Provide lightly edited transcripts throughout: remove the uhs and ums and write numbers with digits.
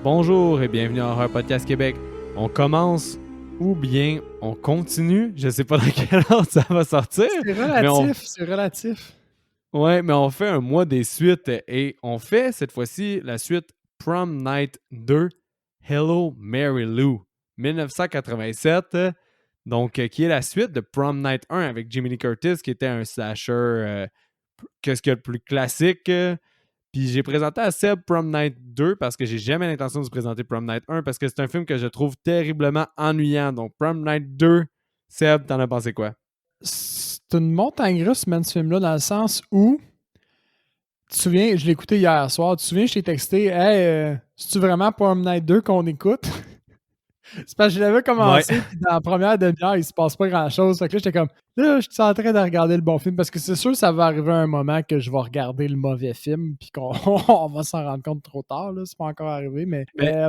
Bonjour et bienvenue à Horror Podcast Québec. On commence ou bien on continue. Je sais pas dans quel ordre ça va sortir. C'est Mais relatif, c'est relatif. ouais, mais on fait un mois des suites et on fait cette fois-ci la suite Prom Night 2 Hello Mary Lou 1987. Donc, qui est la suite de Prom Night 1 avec Jamie Lee Curtis, qui était un slasher qu'est-ce qu'il y a de plus classique. Puis j'ai présenté à Seb Prom Night 2 parce que j'ai jamais l'intention de se présenter Prom Night 1 parce que c'est un film que je trouve terriblement ennuyant. Donc Prom Night 2, Seb, t'en as pensé quoi? C'est une montagne russe, man, ce film-là, dans le sens où, tu te souviens, je l'ai écouté hier soir, tu te souviens, je t'ai texté, hey, c'est-tu vraiment Prom Night 2 qu'on écoute? C'est parce que je l'avais Ouais. commencé, puis dans la première demi-heure, il se passe pas grand-chose. Fait que là, j'étais comme, là, je suis en train de regarder le bon film, parce que c'est sûr, ça va arriver un moment que je vais regarder le mauvais film, puis qu'on on va s'en rendre compte trop tard, là, c'est pas encore arrivé, mais Mais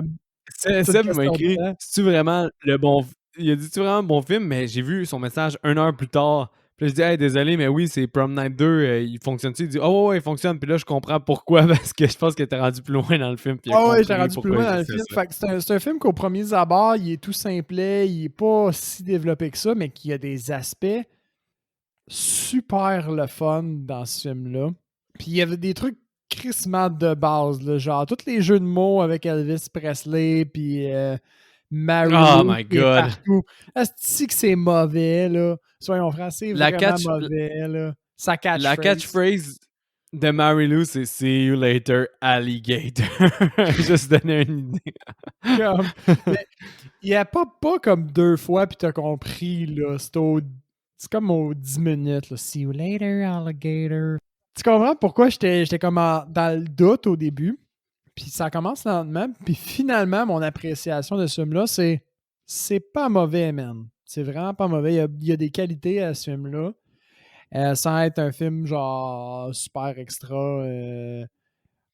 c'est une Seb m'a question de écrit, temps. c'est-tu vraiment le bon. Il a dit, c'est-tu vraiment le bon film? Mais j'ai vu son message 1 heure plus tard. Puis là, je dis, hey, désolé, mais oui, c'est Prom Night 2. Il fonctionne-tu? Il dit, oh, ouais, il fonctionne. Puis là, je comprends pourquoi. Parce que je pense qu'il était rendu plus loin dans le film. Puis il a Ah ouais, j'étais compris rendu plus pourquoi loin il dans le disait film. ça. Fait que c'est un film qu'au premier abord, il est tout simplet, il est pas si développé que ça, mais qui a des aspects super le fun dans ce film-là. Puis il y avait des trucs crissement de base, là, genre tous les jeux de mots avec Elvis Presley, puis Mary Oh Lou my qui est god. partout. Est-ce que c'est mauvais, là? Soyons francs, c'est La vraiment catch, mauvais, là. Sa la catchphrase. catchphrase de Mary Lou, c'est See you later, alligator. Juste donner une idée. Comme, mais il n'y a pas comme deux fois, puis t'as compris, là. C'est comme aux 10 minutes, là. See you later, alligator. Tu comprends pourquoi j'étais comme dans le doute au début, puis ça commence lentement, puis finalement, mon appréciation de ce film-là, c'est pas mauvais, man. C'est vraiment pas mauvais. Il y a des qualités à ce film-là, sans être un film genre super extra,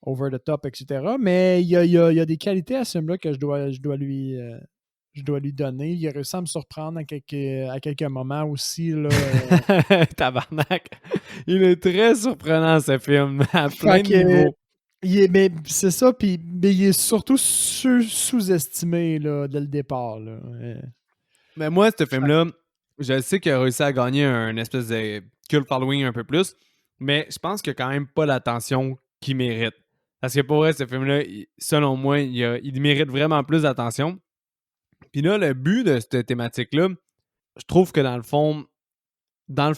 over the top, etc. Mais il y a des qualités à ce film-là que je dois lui donner. Il a réussi à me surprendre à quelques moments aussi. Là, Tabarnak. Il est très surprenant, ce film, à plein Fait de que, niveaux. mais c'est ça, mais il est surtout sous-estimé là, dès le départ. Là. Mais moi, ce Fait film-là, je sais qu'il a réussi à gagner un espèce de cult following un peu plus, mais je pense qu'il a quand même pas l'attention qu'il mérite. Parce que pour vrai, ce film-là, selon moi, il mérite vraiment plus d'attention. Puis là, le but de cette thématique-là, je trouve que dans le fond, dans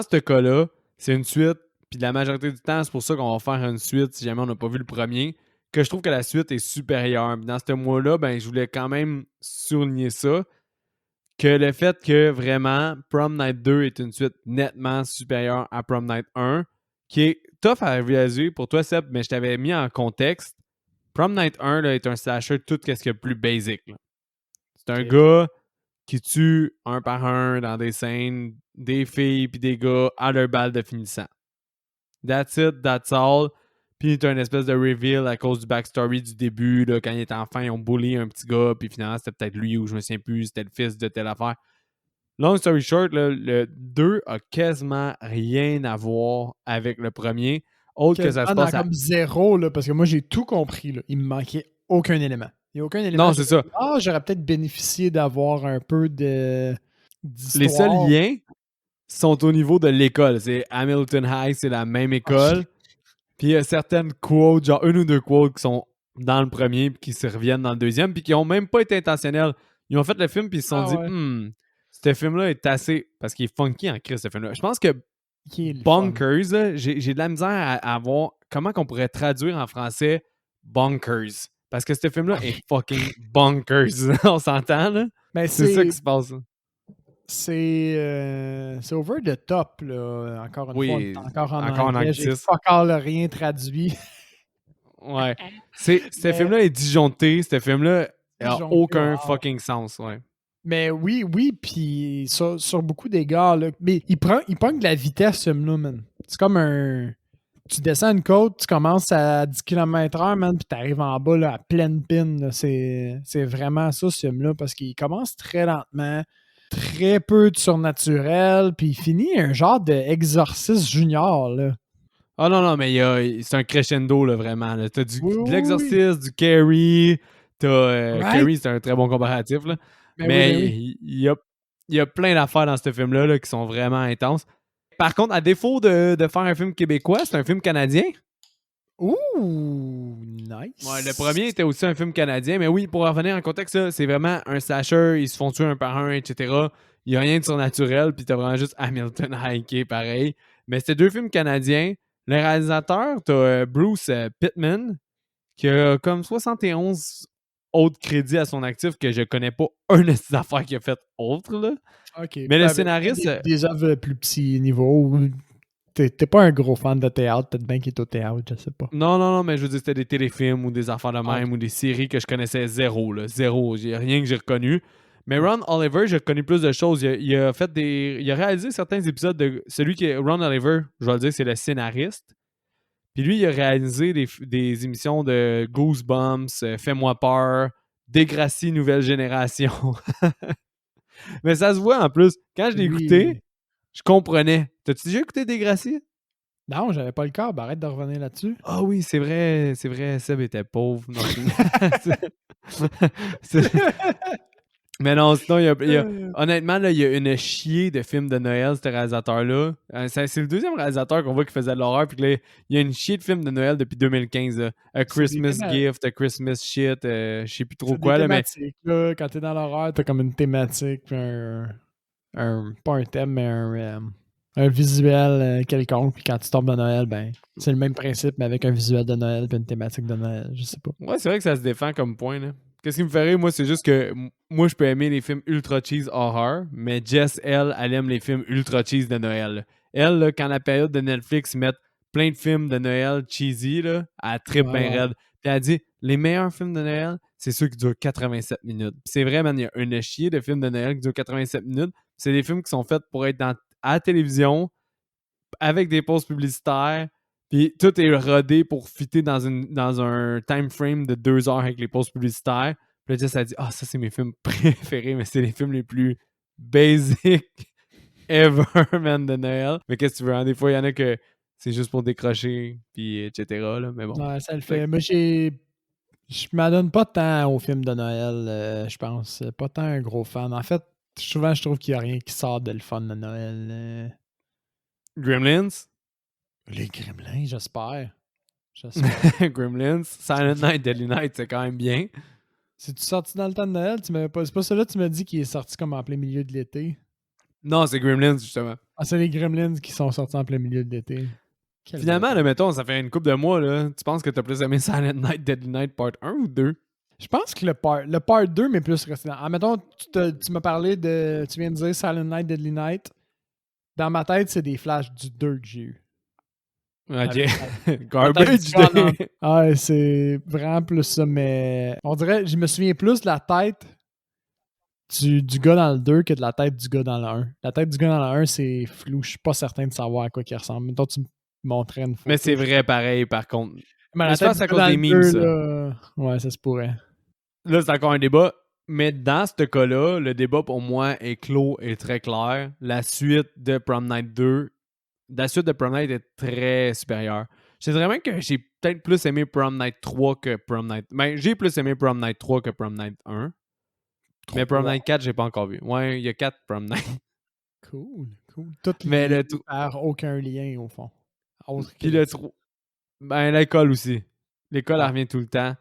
ce cas-là, c'est une suite, puis la majorité du temps, c'est pour ça qu'on va faire une suite si jamais on n'a pas vu le premier, que je trouve que la suite est supérieure. Puis dans ce mois-là, ben, je voulais quand même souligner ça, que le fait que vraiment Prom Night 2 est une suite nettement supérieure à Prom Night 1, qui est tough à réaliser pour toi, Seb, mais je t'avais mis en contexte. Prom Night 1 là, est un slasher tout ce qu'il y a de plus basic. Là. C'est un que, gars qui tue un par un dans des scènes des filles puis des gars à leur balle de finissant. That's it, that's all. Puis t'as une espèce de reveal à cause du backstory du début, là, quand il était enfant, ils ont bully un petit gars, puis finalement c'était peut-être lui ou je me souviens plus, c'était le fils de telle affaire. Long story short, là, le 2 a quasiment rien à voir avec le premier, autre que ça se quasiment dans passe à... comme zéro, là, parce que moi, j'ai tout compris. Là. Il me manquait aucun élément. Il n'y a aucun élément. Non, c'est ça. J'aurais peut-être bénéficié d'avoir un peu Les seuls d'histoire. liens sont au niveau de l'école. C'est Hamilton High, c'est la même école. Puis il y a certaines quotes, genre une ou deux quotes qui sont dans le premier puis qui se reviennent dans le deuxième puis qui ont même pas été intentionnelles. Ils ont fait le film puis ils se sont Ah dit ouais. ce film-là est assez... Parce qu'il est funky en crise, ce film-là. Je pense que Qui est le fun. bonkers, là, j'ai de la misère à voir comment qu'on pourrait traduire en français bonkers. Parce que ce film-là est fucking bonkers. On s'entend, là? Mais C'est ça qui se passe. c'est over the top, là. Encore une fois, on Oui, est encore en encore en anglais. J'ai anglicisme. fuck all rien traduit. Ouais. Ce Mais, film-là est disjoncté. Ce film-là a disjoncté, aucun wow. fucking sens, ouais. Mais oui, puis sur beaucoup d'égards, là. Mais il pogne de la vitesse, ce film-là, man. C'est comme un... Tu descends une côte, tu commences à 10 km/h, man, puis t'arrives en bas, là, à pleine pine, là. C'est vraiment ça, ce film-là, parce qu'il commence très lentement, très peu de surnaturel, puis il finit un genre d'exorciste junior, là. Ah non, mais c'est un crescendo, là, vraiment. Là. T'as Oui, de oui, oui. l'Exorcist, du Carrie. Right? Carrie, c'est un très bon comparatif, là. Ben oui, Mais ben oui. il y a plein d'affaires dans ce film-là là, qui sont vraiment intenses. Par contre, à défaut de faire un film québécois, c'est un film canadien. Ouh, Ouais, le nice. premier était aussi un film canadien, mais oui, pour revenir en contexte, ça, c'est vraiment un slasher, ils se font tuer un par un, etc. Il n'y a rien de surnaturel, puis t'as vraiment juste Hamilton hiké pareil. Mais c'était deux films canadiens. Le réalisateur, t'as Bruce Pittman, qui a comme 71 autres crédits à son actif que je connais pas un de ces affaires qu'il a fait autre, là. OK. Mais le Ben, scénariste, des œuvres plus petit niveau. T'es pas un gros fan de théâtre, peut-être bien qu'il est au théâtre, je sais pas. non, mais je veux dire, c'était des téléfilms ou des affaires de Ah, même OK. ou des séries que je connaissais zéro, là. Zéro. J'ai rien que j'ai reconnu. Mais OK. Ron Oliver, j'ai reconnu plus de choses. Il a réalisé certains épisodes de. Celui qui est Ron Oliver, je vais le dire, c'est le scénariste. Puis lui, il a réalisé des émissions de Goosebumps, Fais-moi peur, Degrassi Nouvelle Génération. Mais ça se voit en plus. Quand je l'ai écouté, Lui. je comprenais. T'as-tu déjà écouté Degrassi? Non, j'avais pas le corps, ben arrête de revenir là-dessus. Ah oui, c'est vrai, Seb était pauvre. Non, c'est- Mais non, sinon, honnêtement, là, il y a une chier de films de Noël, ce réalisateur-là. C'est le deuxième réalisateur qu'on voit qui faisait de l'horreur, puis là, il y a une chier de films de Noël depuis 2015. Là. A C'est des Christmas Gift, A Christmas Shit, je sais plus trop c'est des quoi, là, mais thématiques, là. Quand t'es dans l'horreur, t'as comme une thématique, puis pas un thème, mais un visuel quelconque. Puis quand tu tombes dans Noël, ben, c'est le même principe, mais avec un visuel de Noël puis une thématique de Noël. Je sais pas. ouais, c'est vrai que ça se défend comme point, là. Qu'est-ce qui me fait rire, moi, c'est juste que moi, je peux aimer les films ultra cheese horror, mais Jess, elle aime les films ultra cheese de Noël. Là. Elle, là, quand la période de Netflix met plein de films de Noël cheesy, là, elle trippe Ouais, bien ouais. raide. Puis elle dit, les meilleurs films de Noël, c'est ceux qui durent 87 minutes. Puis c'est vrai, man, il y a une chier de films de Noël qui durent 87 minutes. C'est des films qui sont faits pour être à la télévision, avec des pauses publicitaires, puis tout est rodé pour fitter dans un time frame de 2 heures avec les pauses publicitaires. Puis là, Jess a dit, ah, ça, c'est mes films préférés, mais c'est les films les plus basic ever, man, de Noël. Mais qu'est-ce que tu veux, hein? Des fois, il y en a que c'est juste pour décrocher, puis etc. Là, mais bon. Ouais, ça le Fait fait. Moi, je m'adonne pas tant aux films de Noël, je pense. Pas tant un gros fan. En fait, souvent, je trouve qu'il y a rien qui sort de le fun de Noël. Gremlins, Les Gremlins, j'espère. J'espère. Gremlins, Silent Night, Deadly Night, c'est quand même bien. C'est-tu sorti dans le temps de Noël? C'est pas celui-là que tu m'as dit qui est sorti comme en plein milieu de l'été? Non, c'est Gremlins, justement. Ah, c'est les Gremlins qui sont sortis en plein milieu de l'été. Quel Finalement, bâtard. là, mettons, ça fait une couple de mois, là. Tu penses que t'as plus aimé Silent Night, Deadly Night Part 1 ou 2? Je pense que le part 2 m'est plus resté dans. Ah, mettons, tu m'as parlé de. Tu viens de dire Silent Night, Deadly Night. Dans ma tête, c'est des flashs du 2 que j'ai eu. Ok. Avec Garbage du gun en- Day. Ah, ouais, c'est vraiment plus ça, mais on dirait, je me souviens plus de la tête du gars dans le 2 que de la tête du gars dans le 1. La tête du gars dans le 1, c'est flou. Je suis pas certain de savoir à quoi il ressemble. Mettons, tu me montrais une photo. Mais c'est vrai pareil, par contre. Mais Mais la je tête pense que du c'est à gars cause dans des le memes, 2, ça. là. Ouais, ça se pourrait. Là, c'est encore un débat. Mais dans ce cas-là, le débat pour moi est clos et très clair. La suite de Prom Night 2, la suite de Prom Night est très supérieure. Je dirais même que j'ai peut-être plus aimé Prom Night 3 que Prom Night. Ben, j'ai plus aimé Prom Night 3 que Prom Night 1. Mais Prom 3. Night 4, j'ai pas encore vu. Ouais, il y a 4 Prom Night. Cool, cool. Toutes Mais liées le par aucun lien, au fond. Autre que Puis le les 3. Ben, l'école aussi. L'école, elle Ah, revient tout le temps.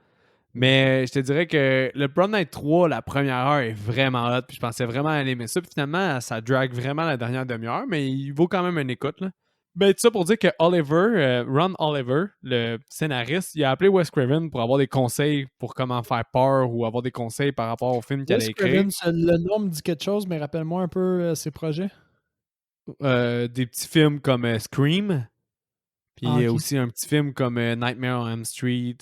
Mais je te dirais que le Prom Night 3, la première heure est vraiment hot. Puis je pensais vraiment aller aimer ça. Puis finalement, ça drag vraiment la dernière demi-heure. Mais il vaut quand même une écoute. Là. Ben, tout ça pour dire que Ron Oliver, le scénariste, il a appelé Wes Craven pour avoir des conseils pour comment faire peur ou avoir des conseils par rapport au film qu'il Wes allait écrire. Craven, le nom me dit quelque chose, mais rappelle-moi un peu ses projets. Des petits films comme Scream. Ah, Puis ok. aussi un petit film comme Nightmare on Elm Street.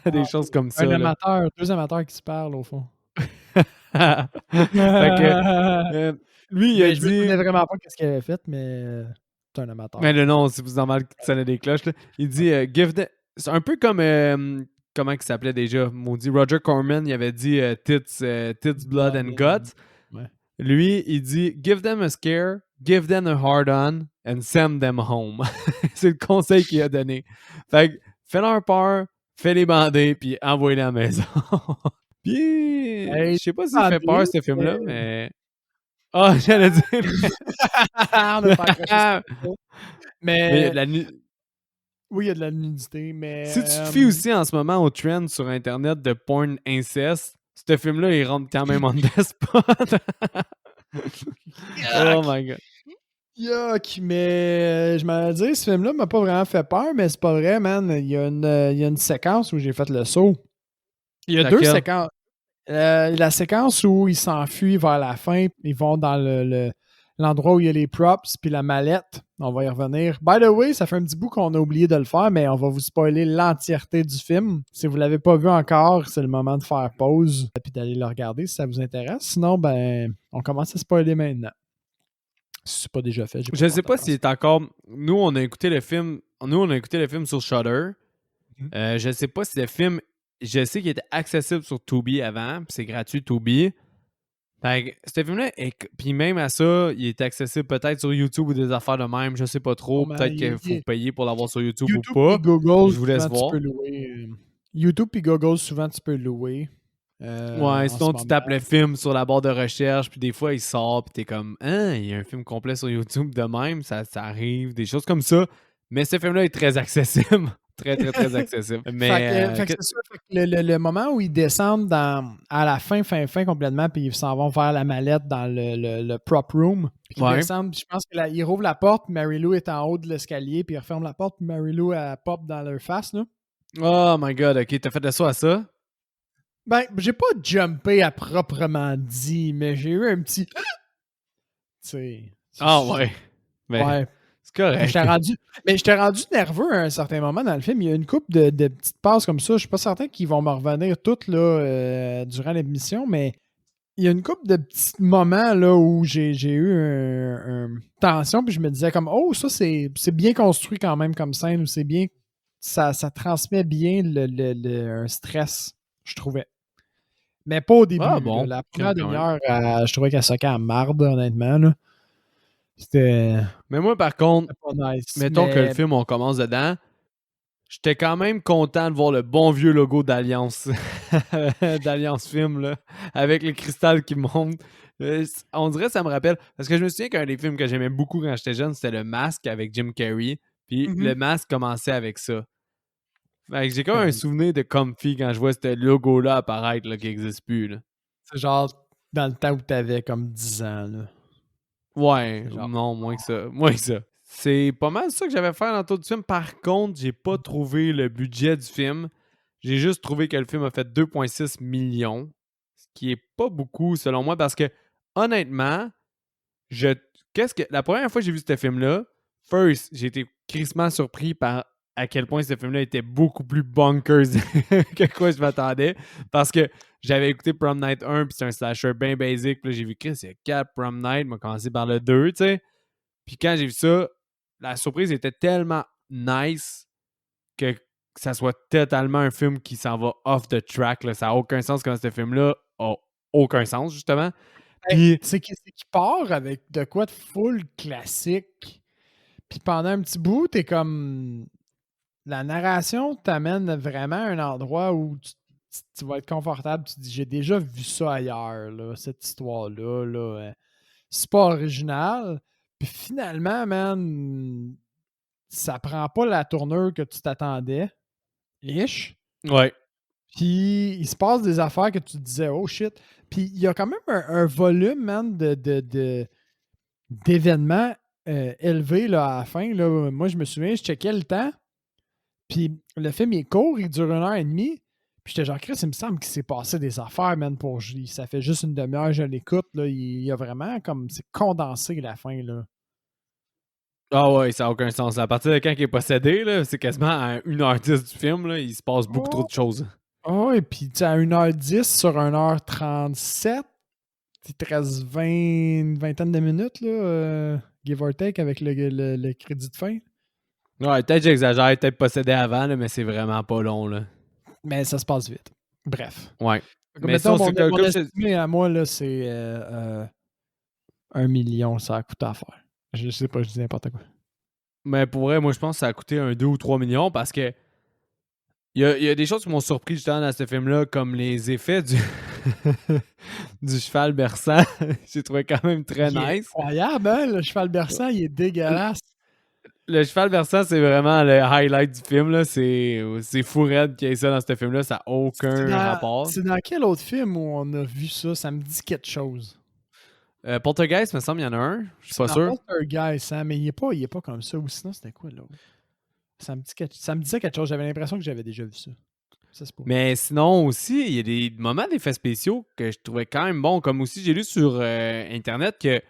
Ah, des ok. choses comme ça. Là. Deux amateurs qui se parlent, au fond. Fait que lui, il a Mais je me dit. souvenais vraiment pas qu'est-ce qu'il avait fait, mais c'est un Mais amateur. le nom, si vous en mal qui sonnait des cloches, là, il dit give them. C'est un peu comme. Comment il s'appelait déjà Maudit Roger Corman, il avait dit Tits, Blood and Guts. Ouais. Lui, il dit give them a scare, give them a hard on, and send them home. C'est le conseil qu'il a donné. Fait que fais-leur peur, fais-les bander, puis envoie-les à la maison. Puis, je sais pas s'il fait peur, ce film-là, mais... Ah, j'allais dire... On a pas accroché ça. Mais oui, il y a de la nudité, mais... Si tu te fies aussi en ce moment au trend sur Internet de porn inceste, ce film-là, il rentre quand même en spot. Oh my God. Yuck, mais je m'allais dire, ce film-là m'a pas vraiment fait peur, mais c'est pas vrai, man. Il y a une séquence où j'ai fait le saut. Il y a deux séquences. La séquence où ils s'enfuient vers la fin, ils vont dans l'endroit où il y a les props, puis la mallette. On va y revenir. By the way, ça fait un petit bout qu'on a oublié de le faire, mais on va vous spoiler l'entièreté du film. Si vous l'avez pas vu encore, c'est le moment de faire pause et d'aller le regarder si ça vous intéresse. Sinon, ben, on commence à spoiler maintenant. Si c'est pas déjà fait. Je sais pas s'il est encore... Nous, on a écouté le film sur Shudder. Je sais pas si le film... Je sais qu'il était accessible sur Tubi avant, puis c'est gratuit Tubi. Fait que ce film-là, puis même à ça, il est accessible peut-être sur YouTube ou des affaires de même, je sais pas trop. Peut-être qu'il faut payer pour l'avoir sur YouTube ou pas. Google, je vous laisse voir. Tu peux louer. YouTube et Google, souvent, tu peux louer. Ouais, sinon tu tapes le film sur la barre de recherche, puis des fois il sort, puis t'es comme, il y a un film complet sur YouTube de même, ça arrive, des choses comme ça. Mais ce film-là est très accessible. Très, très, très accessible. Mais, fait que c'est ça. Fait que le moment où ils descendent à la fin complètement, puis ils s'en vont vers la mallette dans le prop room. Puis ils descendent, puis je pense qu'ils rouvrent la porte, puis Mary Lou est en haut de l'escalier, puis ils referment la porte, puis Mary Lou, elle pop dans leur face. Là. Oh my God, ok, t'as fait de ça à ça? Ben, j'ai pas jumpé à proprement dit, mais j'ai eu un petit... Tu sais... Ah ouais. Mais ouais. C'est correct. J'étais rendu nerveux à un certain moment dans le film. Il y a une couple de petites passes comme ça. Je suis pas certain qu'ils vont me revenir toutes là, durant l'émission, mais il y a une couple de petits moments là, où j'ai eu une tension, puis je me disais comme oh, ça c'est bien construit quand même comme scène, ou c'est bien. Ça transmet bien un stress, je trouvais. Mais pas au début. Ah bon. La première demi-heure, je trouvais qu'elle soquait à marde, honnêtement. Là. C'était. Mais moi, par contre, pas nice, mettons que le film, on commence dedans, j'étais quand même content de voir le bon vieux logo d'Alliance. d'Alliance Film, là, avec les cristals qui montent. On dirait que ça me rappelle. Parce que je me souviens qu'un des films que j'aimais beaucoup quand j'étais jeune, c'était Le Masque avec Jim Carrey. Puis Le Masque commençait avec ça. Fait que j'ai comme un souvenir de Comfy quand je vois ce logo-là apparaître là, qui n'existe plus. Là. C'est genre dans le temps où t'avais comme 10 ans. Là. Ouais, genre, non, moins que ça. Moins que ça. C'est pas mal ça que j'avais fait dans tout le film. Par contre, j'ai pas trouvé le budget du film. J'ai juste trouvé que le film a fait 2,6 millions. Ce qui est pas beaucoup, selon moi, parce que, honnêtement, la première fois que j'ai vu ce film-là, j'ai été crissement surpris par à quel point ce film-là était beaucoup plus bonkers que quoi je m'attendais. Parce que j'avais écouté Prom Night 1, puis c'est un slasher bien basic. Puis là, j'ai vu Chris, il y a 4 Prom Night, m'a commencé par le 2, tu sais. Puis quand j'ai vu ça, la surprise était tellement nice que ça soit totalement un film qui s'en va off the track. Là. Ça n'a aucun sens comme ce film-là a aucun sens, justement. Puis, c'est qu'il part avec de quoi de full classique. Puis pendant un petit bout, t'es comme... La narration t'amène vraiment à un endroit où tu vas être confortable. Tu te dis, j'ai déjà vu ça ailleurs, là, cette histoire-là. Là. C'est pas original. Puis finalement, man, ça prend pas la tournure que tu t'attendais. Ish. Ouais. Puis il se passe des affaires que tu te disais, oh shit. Puis il y a quand même un volume, man, d'événements élevés là, à la fin. Là. Moi, je me souviens, je checkais le temps. Puis le film est court, il dure 1h30. Puis j'étais genre, Chris, il me semble qu'il s'est passé des affaires, man, ça fait juste une demi-heure, je l'écoute. Là. Il y a vraiment comme. C'est condensé la fin, là. Ah ouais, ça n'a aucun sens. À partir de quand il est possédé, là, c'est quasiment à 1h10 du film, là, il se passe beaucoup trop de choses. Oh, et puis à 1h10 sur 1h37, il te reste une vingtaine de minutes, là, give or take, avec le crédit de fin. Ouais, peut-être j'exagère, peut-être possédé avant, là, mais c'est vraiment pas long. Là. Mais ça se passe vite. Bref. Ouais. Comme mettons, mon estimé à moi, là, c'est 1 million, ça a coûté à faire. Je sais pas, je dis n'importe quoi. Mais pour vrai, moi, je pense que ça a coûté un 2 ou 3 millions parce que il y a des choses qui m'ont surpris justement dans ce film-là, comme les effets du, du cheval berçant. J'ai trouvé quand même très Il est nice. incroyable, hein? Le cheval berçant, il est dégueulasse. Le cheval berçant, c'est vraiment le highlight du film. Là. C'est fou raide qu'il y ait ça dans ce film-là. Ça n'a aucun rapport. C'est dans quel autre film où on a vu ça? Ça me dit quelque chose. Poltergeist, me semble, il y en a un. Je suis C'est pas dans sûr. Poltergeist, hein? Mais il est pas comme ça. Ou sinon, c'était quoi, l'autre? Ça me disait quelque chose. J'avais l'impression que j'avais déjà vu ça. Ça se pourrait. Mais sinon aussi, il y a des moments d'effets spéciaux que je trouvais quand même bons. Comme aussi, j'ai lu sur Internet que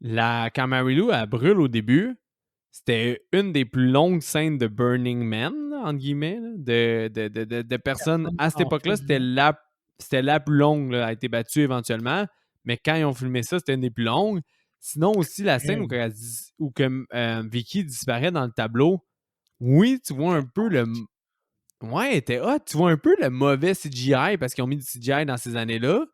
quand Mary Lou elle brûle au début, c'était une des plus longues scènes de Burning Man, entre guillemets, là, de personnes. Personne À cette en époque-là, prison. c'était la plus longue, là, a été battue éventuellement. Mais quand ils ont filmé ça, c'était une des plus longues. Sinon aussi, la scène où que, Vicky disparaît dans le tableau, oui, tu vois un peu le. Ouais, elle était hot. Tu vois un peu le mauvais CGI parce qu'ils ont mis du CGI dans ces années-là.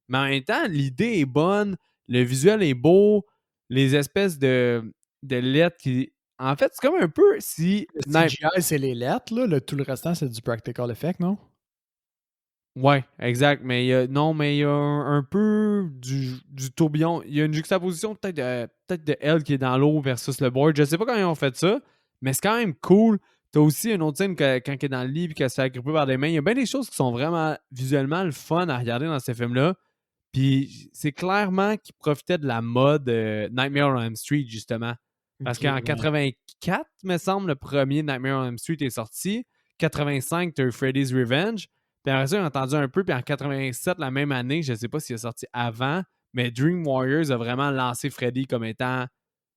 Mais en même temps, l'idée est bonne, le visuel est beau, les espèces de lettres qui. En fait, c'est comme un peu si. Le CGI, c'est les lettres, là. Tout le restant, c'est du practical effect, non? Ouais, exact. Mais non, mais il y a un peu du tourbillon. Il y a une juxtaposition peut-être de elle qui est dans l'eau versus le board. Je sais pas quand ils ont fait ça, mais c'est quand même cool. T'as aussi une autre scène quand elle est dans le lit et qu'elle se fait agripper par des mains. Il y a bien des choses qui sont vraiment visuellement le fun à regarder dans ces films-là. Puis c'est clairement qu'ils profitaient de la mode Nightmare on Elm Street, justement. Parce Ok, qu'en ouais. 84, me semble, le premier Nightmare on Elm Street est sorti. 85, t'as eu Freddy's Revenge. Puis après ça, j'ai entendu un peu. Puis en 87, la même année, je sais pas s'il est sorti avant, mais Dream Warriors a vraiment lancé Freddy comme étant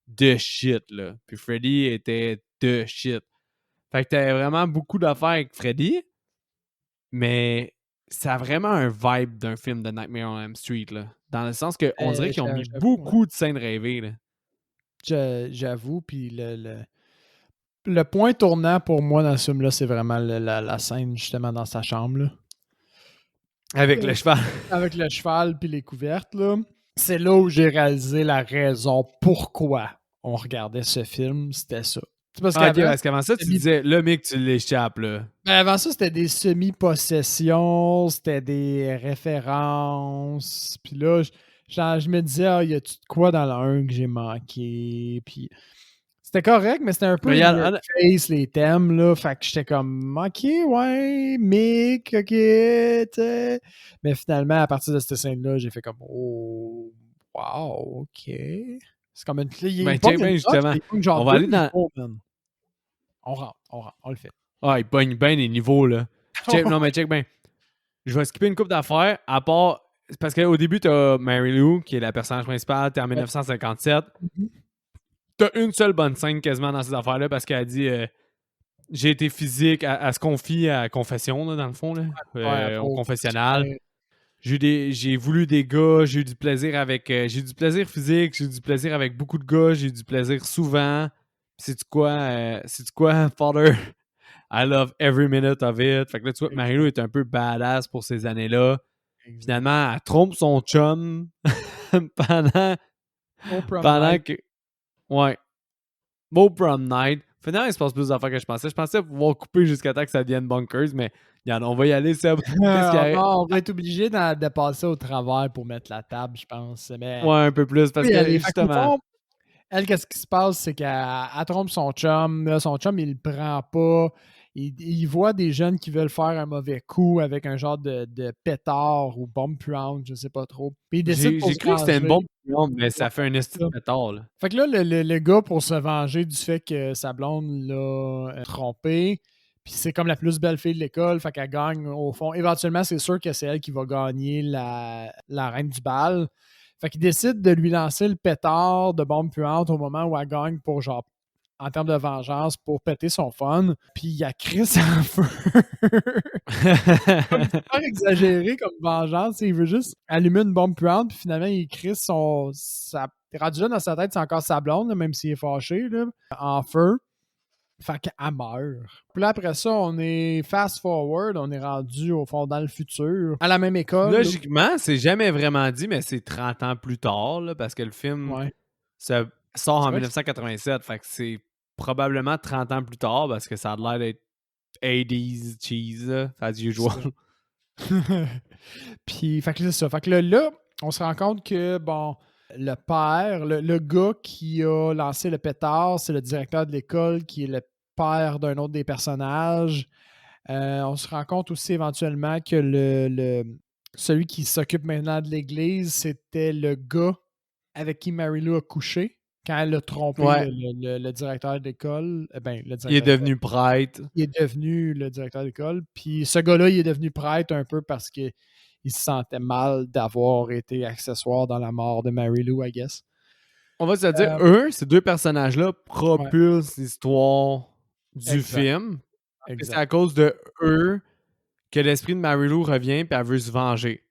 de shit, là. Puis Freddy était de shit. Fait que t'avais vraiment beaucoup d'affaires avec Freddy, mais ça a vraiment un vibe d'un film de Nightmare on Elm Street, là. Dans le sens qu'on dirait qu'ils ont mis J'avoue, ouais. beaucoup de scènes rêvées, là. J'avoue, puis le point tournant pour moi dans ce film-là, c'est vraiment la scène justement dans sa chambre, là. Avec le cheval. Avec le cheval puis les couvertes, là. C'est là où j'ai réalisé la raison pourquoi on regardait ce film, c'était ça. C'est parce Ah, ok, qu'avant, parce qu'avant ça, tu disais, là, mec, tu l'échappes, là. ben, avant ça, c'était des semi-possessions, c'était des références. Puis là, je me disais, ah, y a-tu de quoi dans le 1 que j'ai manqué? Puis c'était correct, mais c'était un peu in your Regarde, face, les thèmes, là. Fait que j'étais comme, ok, ouais, Mick, ok, tu sais. Mais finalement, à partir de cette scène-là, j'ai fait comme, oh, wow, ok. C'est comme une. Il ben, pogne check une bien, note, justement. il pogne genre On va deux aller dans. niveaux, man. On le fait. Ah, il pogne bien les niveaux, là. Non, mais check bien. Je vais skipper une coupe d'affaires, à part. Parce qu'au début, t'as Mary Lou, qui est la personnage principale, t'es en 1957. Mhm. T'as une seule bonne scène quasiment dans ces affaires-là parce qu'elle dit j'ai été physique, elle se confie à la confession, là, dans le fond, là, Ouais, au faut que tu confessionnal. fasses. J'ai voulu des gars, j'ai eu du plaisir avec. J'ai eu du plaisir physique, j'ai eu du plaisir avec beaucoup de gars, j'ai eu du plaisir souvent. C'est quoi, Father? I love every minute of it. Fait que là, tu vois, Marie-Lou est un peu badass pour ces années-là. Exact. Finalement, elle trompe son chum pendant, Au prom pendant night. que. Ouais. Beau prom night. Finalement, il se passe plus d'affaires que je pensais. Je pensais pouvoir couper jusqu'à temps que ça devienne bunkers, mais regarde, on va y aller, Seb. Qu'est-ce qu'il y a? Non, on va être obligé de passer au travers pour mettre la table, je pense. Mais Ouais, un peu plus, parce oui, que fait qu'au justement. fond, elle, qu'est-ce qui se passe, c'est qu'elle trompe son chum. Là, son chum, il le prend pas. Il voit des jeunes qui veulent faire un mauvais coup avec un genre de pétard ou bombe puante, je sais pas trop. Puis il décide pour J'ai se cru que c'était une bombe, venger. mais ça fait un esti de pétard, là. Fait que là, le gars, pour se venger du fait que sa blonde l'a trompé, puis c'est comme la plus belle fille de l'école, fait qu'elle gagne au fond. Éventuellement, c'est sûr que c'est elle qui va gagner la reine du bal. Fait qu'il décide de lui lancer le pétard de bombe puante au moment où elle gagne pour genre en termes de vengeance pour péter son fun. Puis il y a Chris en feu. Comme super exagéré comme vengeance. Il veut juste allumer une bombe puante, puis finalement, il crie rendu là dans sa tête, c'est encore sa blonde, là, même s'il est fâché, là, en feu. Fait qu'elle meurt. Puis là, après ça, on est fast forward, on est rendu au fond dans le futur, à la même école. Là. Logiquement, c'est jamais vraiment dit, mais c'est 30 ans plus tard, là, parce que le film Ouais. ça sort C'est en vrai que 1987. Fait que c'est probablement 30 ans plus tard, parce que ça a l'air d'être 80s cheese, là, as usual. Puis, fait que c'est ça. Fait que là, on se rend compte que, bon, le père, le gars qui a lancé le pétard, c'est le directeur de l'école qui est le père d'un autre des personnages. On se rend compte aussi éventuellement que celui qui s'occupe maintenant de l'église, c'était le gars avec qui Mary Lou a couché quand elle a trompé Ouais, le directeur d'école. Le il est directeur d'école. devenu prêtre. Il est devenu le directeur d'école. Puis ce gars-là, il est devenu prêtre un peu parce qu'il se sentait mal d'avoir été accessoire dans la mort de Mary Lou, I guess. On va se dire, Euh, ces deux personnages-là ouais, propulsent l'histoire du exact, film. C'est exact. à cause de eux que l'esprit de Mary Lou revient et elle veut se venger.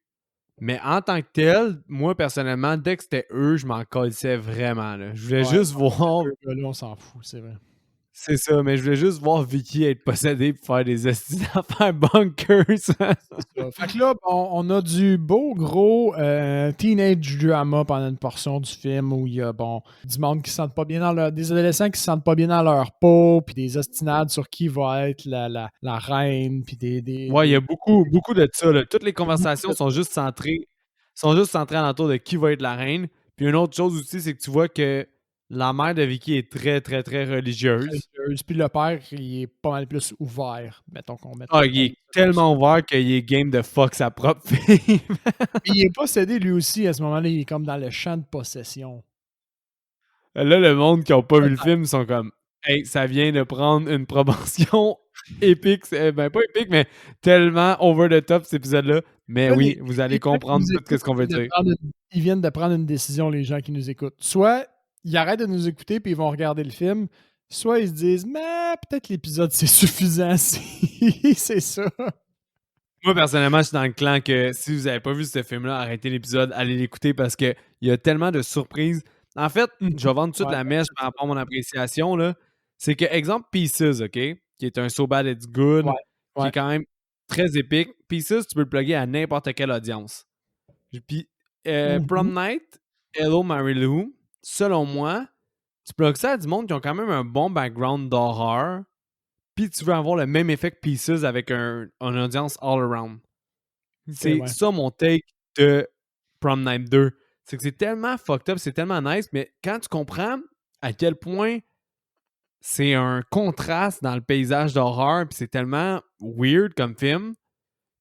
Mais en tant que tel, moi personnellement, dès que c'était eux, je m'en colissais vraiment. Là. Je voulais Ouais, juste voir. deux gars-là, on s'en fout, c'est vrai. C'est ça, mais je voulais juste voir Vicky être possédée pour faire des affaires bunkers. C'est ça. Fait que là, on a du beau gros teenage drama pendant une portion du film où il y a du monde qui se sentent pas bien des adolescents qui se sentent pas bien dans leur peau, puis des ostinades sur qui va être la reine, puis Ouais, il y a beaucoup, beaucoup de ça. Là. Toutes les beaucoup conversations de sont juste centrées alentour de qui va être la reine. Puis une autre chose aussi, c'est que tu vois que la mère de Vicky est très, très, très religieuse. religieuse. Puis le père, il est pas mal plus ouvert, mettons qu'on mette. Ah, il est tellement ouvert qu'il est game de fuck sa propre fille. Il est possédé lui aussi à ce moment-là, il est comme dans le champ de possession. Là, le monde qui n'a pas vu le film sont comme hey, ça vient de prendre une proportion épique. Ben, pas épique, mais tellement over the top cet épisode-là. Mais Là, oui, vous allez les gens qui comprendre nous tout écoutent, ce qu'on veut dire. ils viennent de prendre une décision, les gens qui nous écoutent. Soit ils arrêtent de nous écouter puis ils vont regarder le film, soit ils se disent, mais peut-être l'épisode c'est suffisant si c'est ça. Moi, personnellement, je suis dans le clan que si vous n'avez pas vu ce film-là, arrêtez l'épisode, allez l'écouter parce qu'il y a tellement de surprises. En fait, je vais vendre tout de suite Ouais, la mèche par rapport à mon appréciation. Là. C'est que, exemple, Pieces, OK? Qui est un So Bad It's Good, ouais, qui ouais. est quand même très épique. Pieces, tu peux le plugger à n'importe quelle audience. Puis, Mhm. Prom Night, Hello Mary Lou, selon moi, tu plugues ça à du monde qui ont quand même un bon background d'horreur, puis tu veux avoir le même effet que Pieces avec une audience all around. Ok, C'est ouais. ça mon take de Prom Night 2. C'est que c'est tellement fucked up, c'est tellement nice, mais quand tu comprends à quel point c'est un contraste dans le paysage d'horreur, puis c'est tellement weird comme film,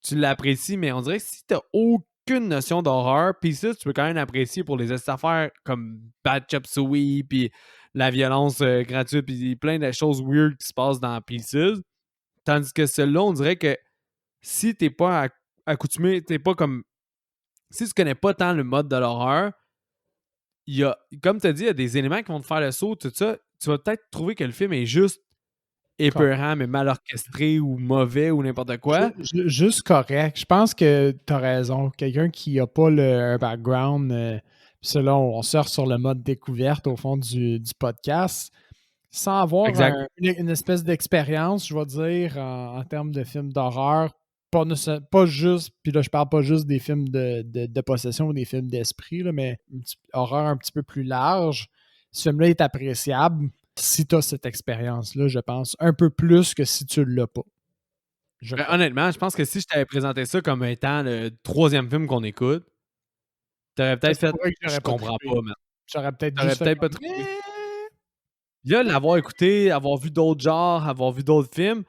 tu l'apprécies, mais on dirait que si t'as aucune notion d'horreur, puis ça, tu peux quand même apprécier pour les affaires comme Bad Chop Suey, puis la violence gratuite, puis plein de choses weird qui se passent dans Pieces. Tandis que celui-là, on dirait que si t'es pas accoutumé, t'es pas comme. Si tu connais pas tant le mode de l'horreur, il y a, comme tu as dit, il y a des éléments qui vont te faire le saut, tout ça. Tu vas peut-être trouver que le film est juste épeurant, mais mal orchestré ou mauvais ou n'importe quoi. Juste correct. Je pense que tu as raison. Quelqu'un qui n'a pas un background, puis ça, là, on sort sur le mode découverte au fond du podcast, sans avoir Exact. une espèce d'expérience, je vais dire, en termes de films d'horreur. Pas juste, puis là, je parle pas juste des films de possession ou des films d'esprit, là, mais horreur un petit peu plus large. Ce film-là est appréciable si tu as cette expérience-là, je pense, un peu plus que si tu ne l'as pas. Je Ben, pense. honnêtement, je pense que si je t'avais présenté ça comme étant le troisième film qu'on écoute, t'aurais Ça peut-être se fait pourrait que je j'aurais pas comprends trippé. pas, man. J'aurais peut-être T'aurais juste fait peut-être pas comme trippé. Là, l'avoir écouté, avoir vu d'autres genres, avoir vu d'autres films,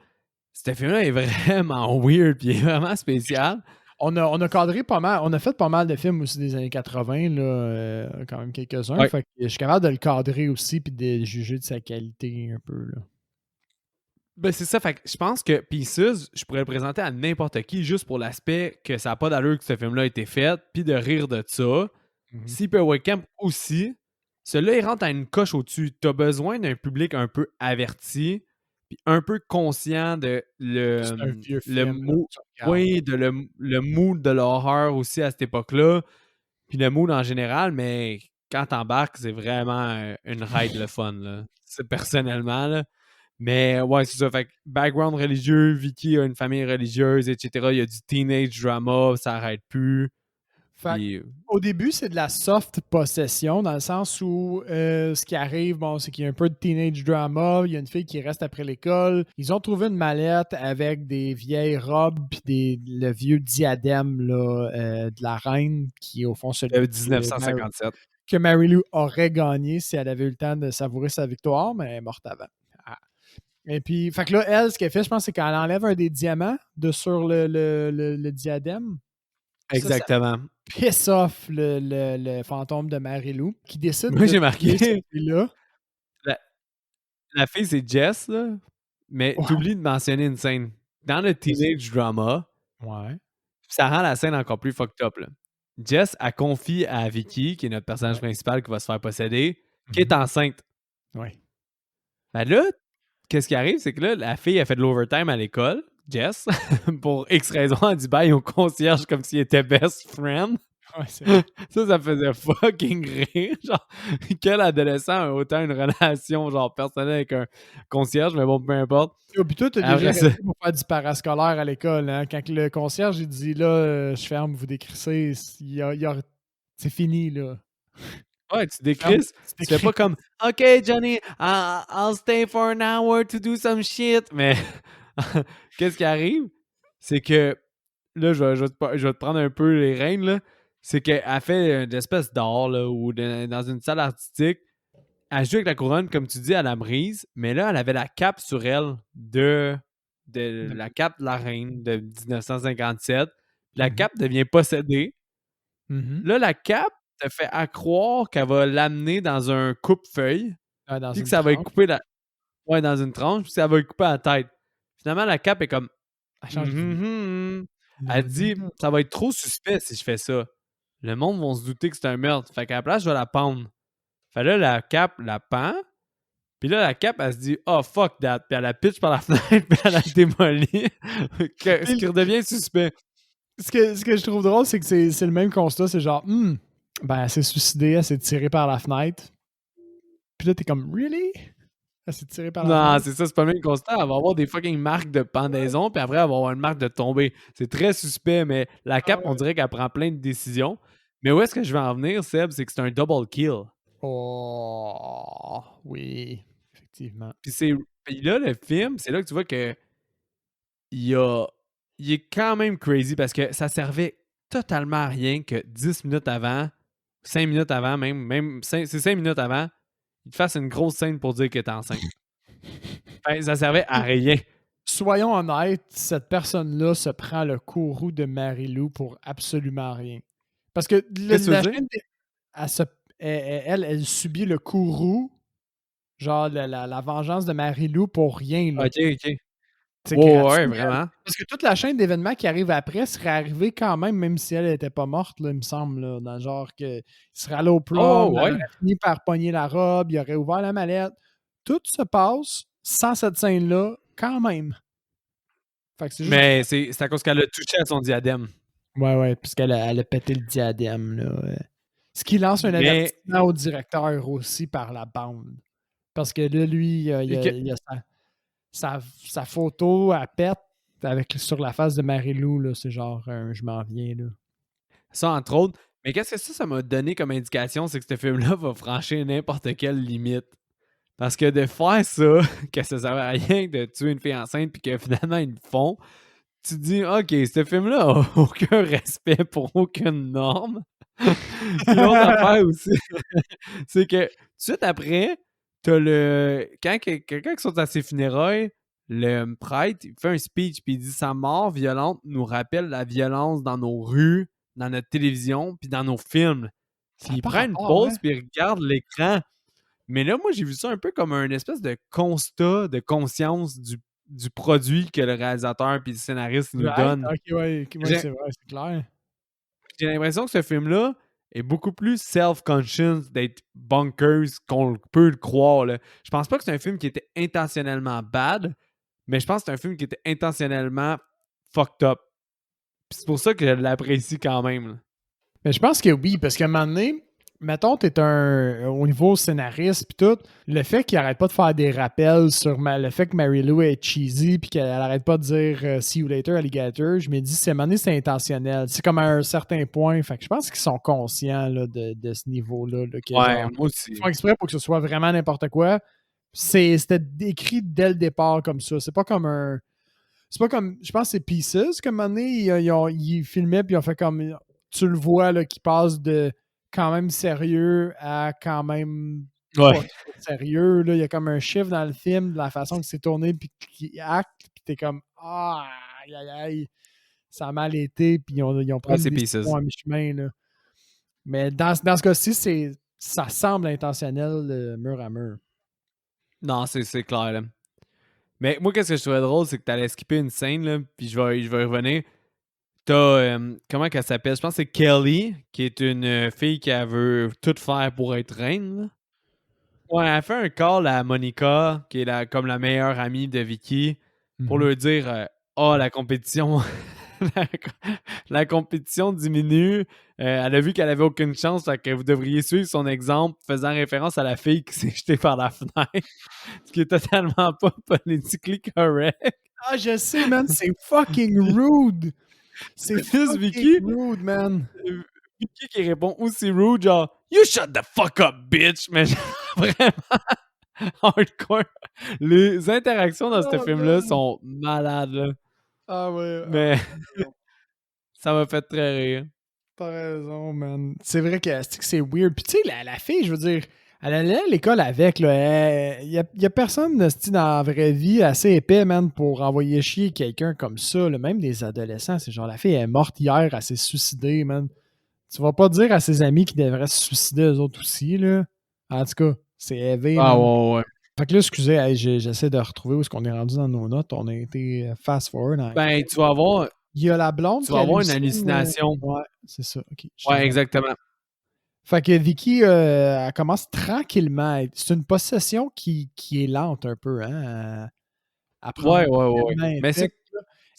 ce film-là est vraiment weird puis il est vraiment spécial. On a cadré pas mal, on a fait pas mal de films aussi des années 80, là, quand même quelques-uns. Ouais. Fait que je suis capable de le cadrer aussi puis de juger de sa qualité un peu. Là. Ben, c'est ça. Fait que je pense que Pieces, je pourrais le présenter à n'importe qui juste pour l'aspect que ça n'a pas d'allure que ce film-là a été fait, puis de rire de ça. Mhm. Sleepaway Camp aussi. Celui-là, il rentre à une coche au-dessus. Tu as besoin d'un public un peu averti, puis un peu conscient de C'est un vieux le film. Là, mood, que tu regardes. oui, de le mood de l'horreur aussi à cette époque-là, puis le mood en général, mais quand t'embarques, c'est vraiment une ride le fun, là. C'est personnellement, là. Mais ouais, c'est ça. Fait que background religieux, Vicky a une famille religieuse, etc. Il y a du teenage drama, ça arrête plus. Fait Puis, au début, c'est de la soft possession, dans le sens où ce qui arrive, bon, c'est qu'il y a un peu de teenage drama. Il y a une fille qui reste après l'école. Ils ont trouvé une mallette avec des vieilles robes puis le vieux diadème là, de la reine, qui est au fond celui 1957. que Mary Lou aurait gagné si elle avait eu le temps de savourer sa victoire, mais elle est morte avant. Ah. Et puis, fait que là, elle, ce qu'elle fait, je pense, c'est qu'elle enlève un des diamants de sur le diadème. Ça Exactement. piss off le fantôme de Mary-Lou qui décide Moi, de j'ai tuer marqué. cette fille-là. La fille, c'est Jess, là. Mais Ouais. t'oublies de mentionner une scène. Dans le teenage drama, Ouais. ça rend la scène encore plus fucked up, là. Jess, elle confie à Vicky, qui est notre personnage Ouais. principal qui va se faire posséder, qui est enceinte. Ouais. Ben là, qu'est-ce qui arrive, c'est que là, la fille a fait de l'overtime à l'école, Jess, pour X raison, elle dit bye au concierge comme s'il était best friend. Ouais, c'est vrai. Ça me faisait fucking rire. Genre, quel adolescent a autant une relation genre personnelle avec un concierge, mais bon, peu importe. Puis toi, t'as Après déjà ça, resté pour faire du parascolaire à l'école, hein? Quand le concierge il dit là, je ferme, vous décrissez, c'est fini, là. ouais, tu Ferme, décrisses. tu Tu fais pas décris. comme OK, Johnny, I'll stay for an hour to do some shit. Mais qu'est-ce qui arrive? C'est que là, je vais te prendre un peu les rênes, là. C'est qu'elle fait une espèce d'art, là, ou dans une salle artistique. Elle joue avec la couronne, comme tu dis, à la brise, mais là, elle avait la cape sur elle de la cape de la reine de 1957. La Mhm. cape devient possédée. Mhm. Là, la cape te fait à croire qu'elle va l'amener dans un coupe-feuille, Ah, dans puis que une ça va être tranche. coupé ouais, dans une tranche, puis ça va être coupé à la tête. Finalement, la cape est comme Elle change d'idée. «Mhm, mhm.» Elle Non, non, dit non. «Ça va être trop suspect si je fais ça. Le monde va se douter que c'est un meurtre. Fait qu'à la place, je vais la pendre.» Fait là, la cape la pend, puis là, la cape, elle se dit «Oh, fuck that!» Puis elle la pitch par la fenêtre, puis elle la démolit. Ce qui Puis, redevient suspect. ce que je trouve drôle, c'est que c'est le même constat. C'est genre, ben, elle s'est suicidée, elle s'est tirée par la fenêtre. Puis là, t'es comme, really? Elle s'est tirée par la Non, fenêtre? c'est ça, c'est pas le même constat. Elle va avoir des fucking marques de pendaison, puis après, elle va avoir une marque de tombée. C'est très suspect, mais la Ah cape, on ouais. dirait qu'elle prend plein de décisions. Mais où est-ce que je vais en venir, Seb? C'est que c'est un double kill. Oh, oui, effectivement. Puis là, le film, c'est là que tu vois que il, a, il est quand même crazy parce que ça servait totalement à rien que 10 minutes avant, 5 minutes avant, c'est 5 minutes avant, il te fasse une grosse scène pour dire que t'es enceinte. Ben, ça servait à rien. Soyons honnêtes, cette personne-là se prend le courroux de Mary-Lou pour absolument rien. Parce que Qu'est-ce que la tu veux dire? chaîne, elle subit le courroux, genre la vengeance de Mary-Lou pour rien, là. Ok, ok. C'est Ouais, gratuit. vraiment. Parce que toute la chaîne d'événements qui arrive après serait arrivée quand même si elle n'était pas morte, là, il me semble, là, dans le genre que il serait allé au Oh, prom, elle ouais. aurait fini par pogner la robe, il aurait ouvert la mallette. Tout se passe sans cette scène-là, quand même. Fait que c'est juste Mais gratuit. c'est à cause qu'elle a touché à son diadème. Ouais, puisqu'elle a pété le diadème, là. Ce qui lance un Mais avertissement au directeur aussi par la bande. Parce que là, lui, il a sa photo à pète sur la face de Marie-Lou, là. C'est genre un je m'en viens, là. ça, entre autres. Mais qu'est-ce que ça m'a donné comme indication? C'est que ce film-là va franchir n'importe quelle limite. Parce que de faire ça, que ça servait à rien de tuer une fille enceinte, puis que finalement ils le font, tu te dis, OK, ce film-là a aucun respect pour aucune norme. Puis l'autre affaire aussi, c'est que tout de suite après, t'as le. Quand quelqu'un qui sont à ses funérailles, le prêtre, il fait un speech, puis il dit sa mort violente nous rappelle la violence dans nos rues, dans notre télévision, puis dans nos films. Ça Puis n'a il pas prend une rapport, hein? pause, puis il regarde l'écran. Mais là, moi, j'ai vu ça un peu comme un espèce de constat de conscience du produit que le réalisateur puis le scénariste nous Right? donne. OK, ouais, J'ai c'est vrai, c'est clair. j'ai l'impression que ce film-là est beaucoup plus self-conscious d'être bonkers qu'on peut le croire. Là. Je pense pas que c'est un film qui était intentionnellement bad, mais je pense que c'est un film qui était intentionnellement fucked up. Puis c'est pour ça que je l'apprécie quand même. Là. Mais je pense que oui, parce qu'à un moment donné, mettons, t'es au niveau scénariste pis tout, le fait qu'il arrête pas de faire des rappels sur le fait que Mary Lou est cheesy puis qu'elle arrête pas de dire See you later, alligator, je me dis, c'est c'est intentionnel. C'est comme à un certain point. Fait que je pense qu'ils sont conscients là, de ce niveau-là. Là, que, Ouais, genre, moi ils aussi. font exprès pour que ce soit vraiment n'importe quoi. C'était écrit dès le départ comme ça. C'est pas comme un. C'est pas comme. Je pense que c'est Pieces, comme un moment donné, ils filmaient puis ils ont fait comme. Tu le vois là, qui passe de quand même sérieux à quand même Ouais. pas trop sérieux. Là. Il y a comme un chiffre dans le film, de la façon que c'est tourné, puis qui acte, puis t'es comme ah, aïe, aïe, aïe, ça a mal été, puis ils ont pris Ouais, une c'est Pieces. décision à mi-chemin. Là. Mais dans ce cas-ci, ça semble intentionnel, mur à mur. Non, c'est clair, là. Mais moi, qu'est-ce que je trouvais drôle, c'est que t'allais skipper une scène, là, puis je vais y revenir. T'as, comment qu'elle s'appelle? Je pense que c'est Kelly, qui est une fille qui elle veut tout faire pour être reine, là. Ouais, elle fait un call à Monica, qui est comme la meilleure amie de Vicky, pour Mhm. lui dire ah, la compétition. la, la compétition diminue. Elle a vu qu'elle avait aucune chance, fait que vous devriez suivre son exemple, faisant référence à la fille qui s'est jetée par la fenêtre, ce qui est totalement pas politically correct. Ah, je sais, man, c'est fucking rude. C'est Juste fucking Vicky, rude, man. Vicky qui répond aussi rude, genre You shut the fuck up, bitch! Mais genre, vraiment hardcore. Les interactions dans ce Oh, film-là man. sont malades, là. Ah ouais, Mais non. ça m'a fait très rire. T'as raison, man. C'est vrai que c'est weird. Puis tu sais, la fille, je veux dire, elle allait à l'école avec, là. Il y a personne dans la vraie vie assez épais, man, pour envoyer chier quelqu'un comme ça. Là. Même des adolescents, c'est genre, la fille est morte hier, elle s'est suicidée, man. Tu vas pas dire à ses amis qu'ils devraient se suicider eux autres aussi, là. En tout cas, c'est élevé, Ah man. ouais, ouais. Fait que là, excusez, hey, j'essaie de retrouver où est-ce qu'on est rendu dans nos notes. On a été fast forward. Ben, tu vas avoir, Il y a la blonde tu qui vas avoir une hallucine. hallucination. Ouais, c'est ça. OK. Je Ouais, l'avais. exactement. Fait que Vicky, elle commence tranquillement. C'est une possession qui est lente un peu, hein, à prendre Ouais, ouais, ouais. tellement Mais effet.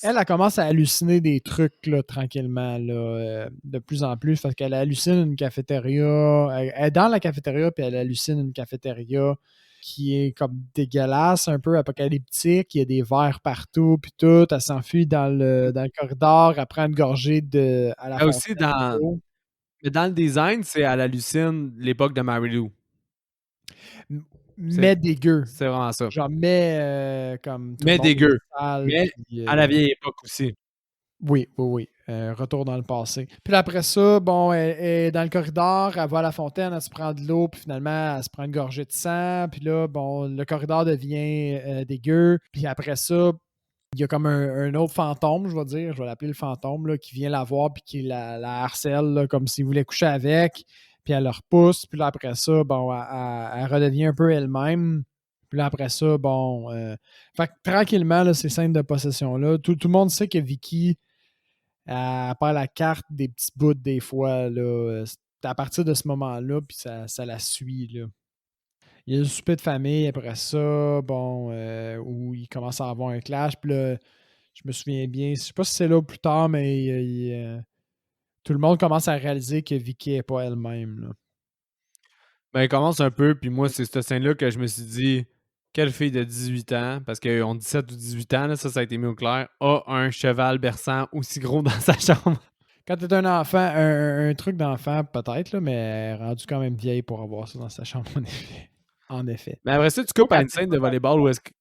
Elle commence à halluciner des trucs là, tranquillement, là, de plus en plus. Parce qu'elle hallucine une cafétéria. Elle est dans la cafétéria, puis elle hallucine une cafétéria qui est comme dégueulasse, un peu apocalyptique. Il y a des verres partout, puis tout. Elle s'enfuit dans le corridor, elle prend une gorgée à la mais aussi fontaine d'eau. mais dans le design, c'est à l'hallucine l'époque de Mary Lou. C'est Mais dégueu. c'est vraiment ça. Genre, mais comme tout le Mais monde dégueu. est sale. Mais Puis, à la vieille époque aussi. oui, oui, oui. Retour dans le passé. Puis là, après ça, bon, elle est dans le corridor, elle va à la fontaine, elle se prend de l'eau, puis finalement, elle se prend une gorgée de sang. Puis là, bon, le corridor devient dégueu. Puis après ça, il y a comme un autre fantôme, je vais dire, je vais l'appeler le fantôme, là, qui vient la voir, puis qui la harcèle, là, comme s'il voulait coucher avec. Puis elle le repousse. Puis là, après ça, bon, elle redevient un peu elle-même. Puis là, après ça, bon. Fait que tranquillement, là, ces scènes de possession-là, tout le monde sait que Vicky, elle perd la carte des petits bouts des fois. Là. C'est à partir de ce moment-là, puis ça la suit. Là. Il y a le souper de famille après ça, bon, où il commence à avoir un clash. Puis là, je me souviens bien, je sais pas si c'est là ou plus tard, mais tout le monde commence à réaliser que Vicky n'est pas elle-même. Là. Ben, il commence un peu, puis moi, c'est cette scène-là que je me suis dit, quelle fille de 18 ans, parce qu'on 17 ou 18 ans, là, ça a été mis au clair, a un cheval berçant aussi gros dans sa chambre. Quand t'es un enfant, un truc d'enfant peut-être, là, mais rendu quand même vieille pour avoir ça dans sa chambre, en effet. En effet. Mais après ça, tu Pas coupes à quand une t'es scène pas de volleyball où est-ce que.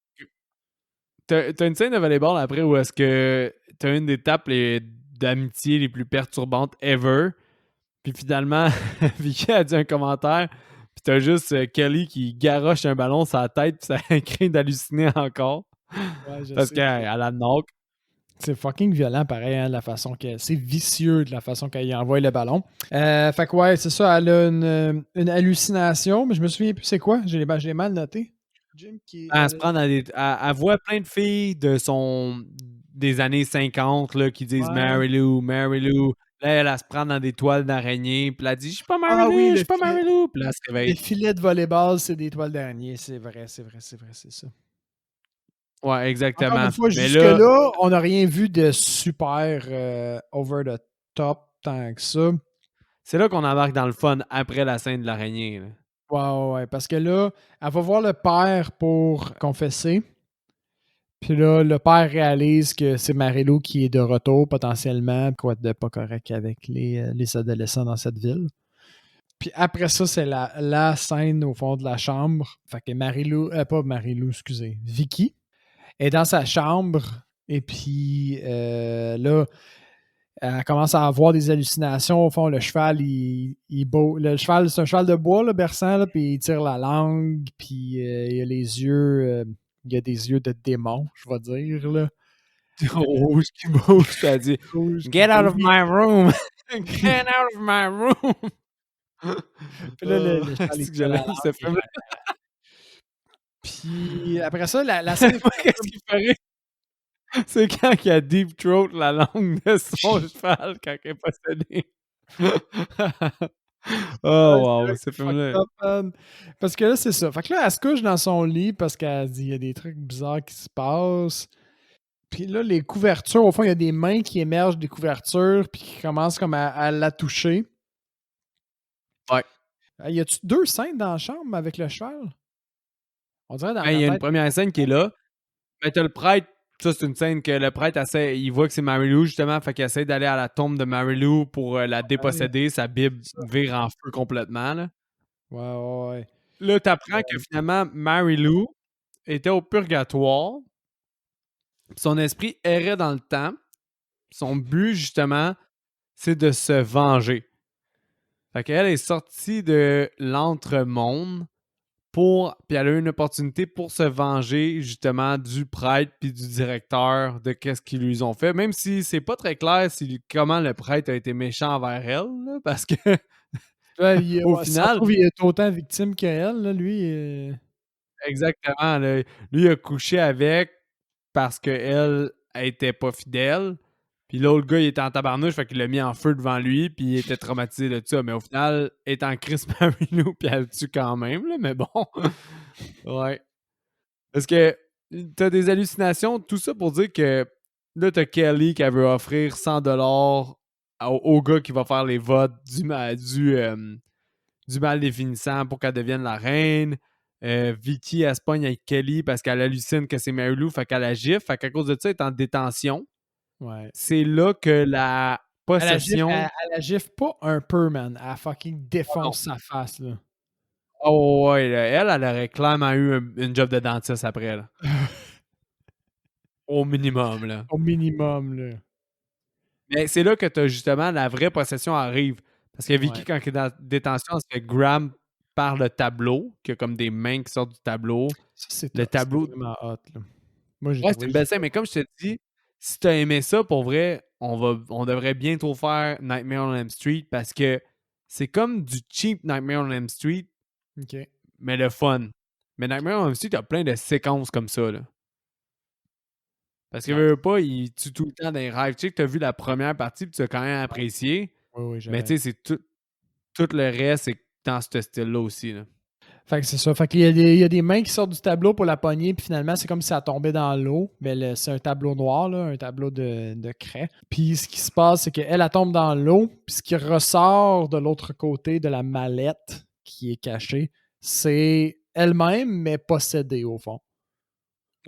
T'as une scène de volleyball après où est-ce que t'as une des tapes d'amitié les plus perturbantes ever. Puis finalement, Vicky a dit un commentaire. Puis t'as juste Kelly qui garoche un ballon sur la tête. Puis ça craint d'halluciner encore. Ouais, je Parce sais. qu'elle a knock. C'est fucking violent, pareil, hein, de la façon que. C'est vicieux de la façon qu'elle envoie le ballon. Fait que ouais, c'est ça, elle a une hallucination, mais je me souviens plus c'est quoi. Je l'ai mal noté. Jim qui. Elle se prend dans des. Elle voit plein de filles des années 50 là, qui disent Ouais. Mary Lou, Mary Lou. Là, elle se prend dans des toiles d'araignée. Puis elle dit Je suis pas Mary Ah oui, Lou, je suis pas Mary Lou. Puis là, elle se le réveille. filet de volleyball, c'est des toiles d'araignée. C'est vrai, c'est vrai, c'est vrai, c'est ça. Ouais, Encore exactement. une fois, Mais là, jusque-là, on n'a rien vu de super over the top tant que ça. c'est là qu'on embarque dans le fun après la scène de l'araignée. Là. Ouais, parce que là, elle va voir le père pour confesser. Puis là, le père réalise que c'est Marilou qui est de retour potentiellement, quoi de pas correct avec les adolescents dans cette ville. Puis après ça, c'est la scène au fond de la chambre. Fait que Marilou, pas Marilou, excusez, Vicky est dans sa chambre et puis là, elle commence à avoir des hallucinations. Au fond, le cheval, le cheval, c'est un cheval de bois, là, berçant, là, puis il tire la langue, puis il a les yeux, il a des yeux de démon, je vais dire, là. Rouge qui bouge, t'as dit Rouge qui Get out of bouge. my room! Get out of my room! Puis là, le cheval, il C'est que tire je la l'aime, ce langue. film. Puis après ça, la scène. Moi, qu'est-ce qui me fait rire, c'est quand il a deep throat la langue de son cheval quand il est possédé. Ouais, Oh c'est wow, vrai que ce c'est fucked film-là. up, man. Parce que là, c'est ça. Fait que là, elle se couche dans son lit parce qu'elle dit il y a des trucs bizarres qui se passent. Puis là, les couvertures, au fond, il y a des mains qui émergent des couvertures puis qui commencent comme à la toucher. Ouais. Y a-tu deux scènes dans la chambre avec le cheval? On dirait dans Ben, il ma y a une tête. première scène qui est là. Ben, t'as le prêtre. Ça, c'est une scène que le prêtre essaie, il voit que c'est Marilou, justement, fait qu'il essaie d'aller à la tombe de Marilou pour la Ouais, déposséder. Sa Bible c'est ça. vire en feu complètement. Là, Ouais. là t'apprends que finalement, Marilou était au purgatoire. Son esprit errait dans le temps. Son but, justement, c'est de se venger. Fait qu'elle est sortie de l'entremonde puis elle a eu une opportunité pour se venger justement du prêtre puis du directeur de qu'est-ce qu'ils lui ont fait, même si c'est pas très clair comment le prêtre a été méchant envers elle, là, parce que Ouais, au ça se final, trouve, il est autant victime qu'elle, là, lui. exactement, là, lui il a couché avec parce qu'elle était pas fidèle, puis l'autre gars il était en tabarnouche, fait qu'il l'a mis en feu devant lui, puis il était traumatisé de ça, mais au final, étant Chris Marino, puis elle le tue quand même, là, mais bon, ouais. Parce que t'as des hallucinations, tout ça pour dire que là, t'as Kelly qui veut offrir 100$ au gars qui va faire les votes du mal définissant pour qu'elle devienne la reine. Vicky, elle se pogne avec Kelly parce qu'elle hallucine que c'est Mary Lou, fait qu'elle la gifle. Fait qu'à cause de ça, elle est en détention. Ouais. C'est là que la possession. Elle la gifle pas un peu, man. Elle fucking Oh non. défonce sa face, là. Oh ouais, là, elle aurait clairement eu une job de dentiste après, là. Au minimum, là. Au minimum, là. Mais c'est là que tu as justement la vraie possession arrive. Parce que Vicky, Ouais. quand elle est dans détention, elle se fait grab par le tableau, qui a comme des mains qui sortent du tableau. Ça, c'est Le c'était tableau. vraiment hot, là. Moi, j'ai Ouais, c'est trouvé une ça. belle scène, mais comme je te dis, si tu as aimé ça, pour vrai, on devrait bientôt faire Nightmare on Elm Street parce que c'est comme du cheap Nightmare on Elm Street, OK. mais le fun. Mais Nightmare on Elm Street, t'as plein de séquences comme ça, là. Parce que Ouais. veux pas, il tue tout le temps dans les rêves. Tu sais que t'as vu la première partie, puis tu as quand même apprécié. Oui, Mais j'avais. tu sais, c'est tout le reste, c'est dans ce style-là aussi. Là. Fait que c'est ça. Fait qu'il y a des mains qui sortent du tableau pour la poignée, puis finalement, c'est comme si ça tombait dans l'eau. Mais c'est un tableau noir, là, un tableau de craie. Puis ce qui se passe, c'est qu'elle, elle tombe dans l'eau, puis ce qui ressort de l'autre côté de la mallette qui est cachée, c'est elle-même, mais possédée, au fond.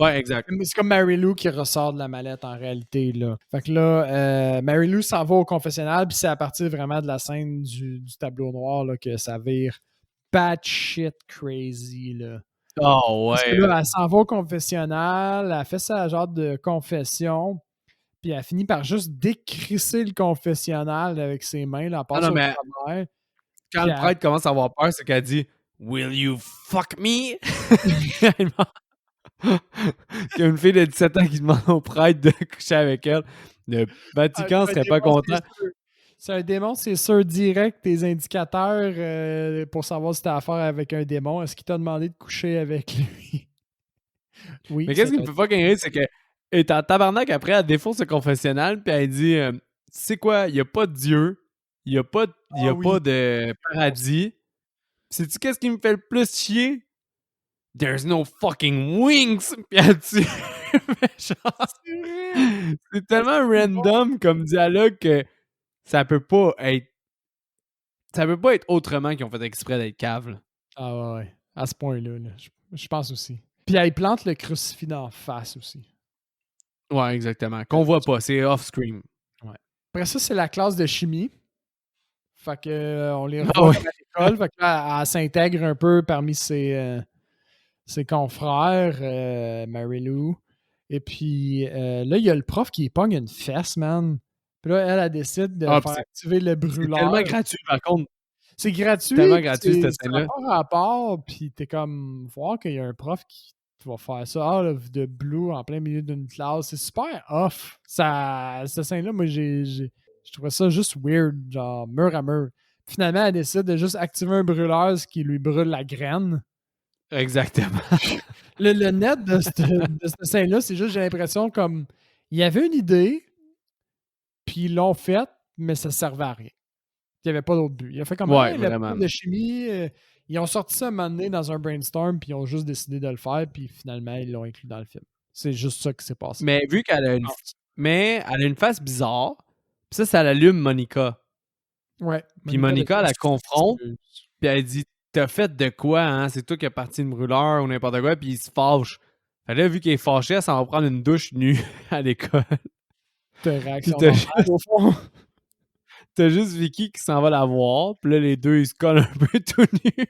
Ouais, exact. C'est comme Mary Lou qui ressort de la mallette en réalité. Là. Fait que là, Mary Lou s'en va au confessionnal, puis c'est à partir vraiment de la scène du tableau noir là, que ça vire batshit crazy. Là. Oh Parce que ouais. là, elle s'en va au confessionnal, elle fait sa genre de confession, puis elle finit par juste décrisser le confessionnal avec ses mains, là, elle Non, passe non, au mais travers. quand Puis le prêtre commence à avoir peur, c'est qu'elle dit Will you fuck me? Il y a une fille de 17 ans qui demande au prêtre de coucher avec elle. Le Vatican un serait pas démon, c'est content. sûr. C'est un démon, c'est sûr, direct, tes indicateurs pour savoir si t'as affaire avec un démon. Est-ce qu'il t'a demandé de coucher avec lui? Oui, Mais qu'est-ce c'est qui me fait fucking rire, c'est qu'elle est en tabarnak après, elle défonce le confessionnal, puis elle dit Tu sais quoi, il n'y a pas de Dieu, il n'y a, y Ah a oui, pas de paradis. Sais-tu qu'est-ce qui me fait le plus chier? There's no fucking wings! Puis elle tue. Mais genre, c'est vrai! c'est Ah, tellement c'est bon. random comme dialogue que ça peut pas être Ça peut pas être autrement qu'ils ont fait exprès d'être cave, là. Ah ouais. À ce point-là, là, je pense aussi. Puis elle plante le crucifix d'en face aussi. Ouais, exactement. Qu'on voit pas, c'est off-screen. Ouais. Après ça, c'est la classe de chimie. Fait que on les Ah revoit ouais. comme à l'école. Fait que là, elle s'intègre un peu parmi ses confrères, Mary-Lou. Et puis là, il y a le prof qui pogne une fesse, man. Puis là, elle décide de Ah, faire pis activer le c'est brûleur. tellement gratuit, par contre. C'est gratuit, Tellement puis gratuit, cette ça n'a scène-là. pas rapport, puis t'es comme, voir qu'il y a un prof qui va faire ça out of the blue en plein milieu d'une classe. C'est super off. Cette scène-là, moi, je trouvais ça juste weird, genre mur à mur. Finalement, elle décide de juste activer un brûleur, ce qui lui brûle la graine. Exactement. Le net de cette scène-là, c'est juste, j'ai l'impression, comme, il y avait une idée, puis ils l'ont faite, mais ça servait à rien. Il n'y avait pas d'autre but. Il a fait comme, Ouais, hey, le vraiment. prof de chimie, ils ont sorti ça un moment donné dans un brainstorm, puis ils ont juste décidé de le faire, puis finalement, ils l'ont inclus dans le film. C'est juste ça qui s'est passé. Mais vu qu'elle a une face bizarre, pis ça l'allume Monica. Ouais. Puis Monica, elle la confronte, suspicieuse. puis elle dit « T'as fait de quoi, hein? C'est toi qui as parti le brûleur ou n'importe quoi. » Puis il se fâche. Fait là, vu qu'il est fâché, elle s'en va prendre une douche nue à l'école. T'as Puis réaction normale, au fond. t'as juste Vicky qui s'en va la voir. Puis là, les deux, ils se collent un peu tout nus.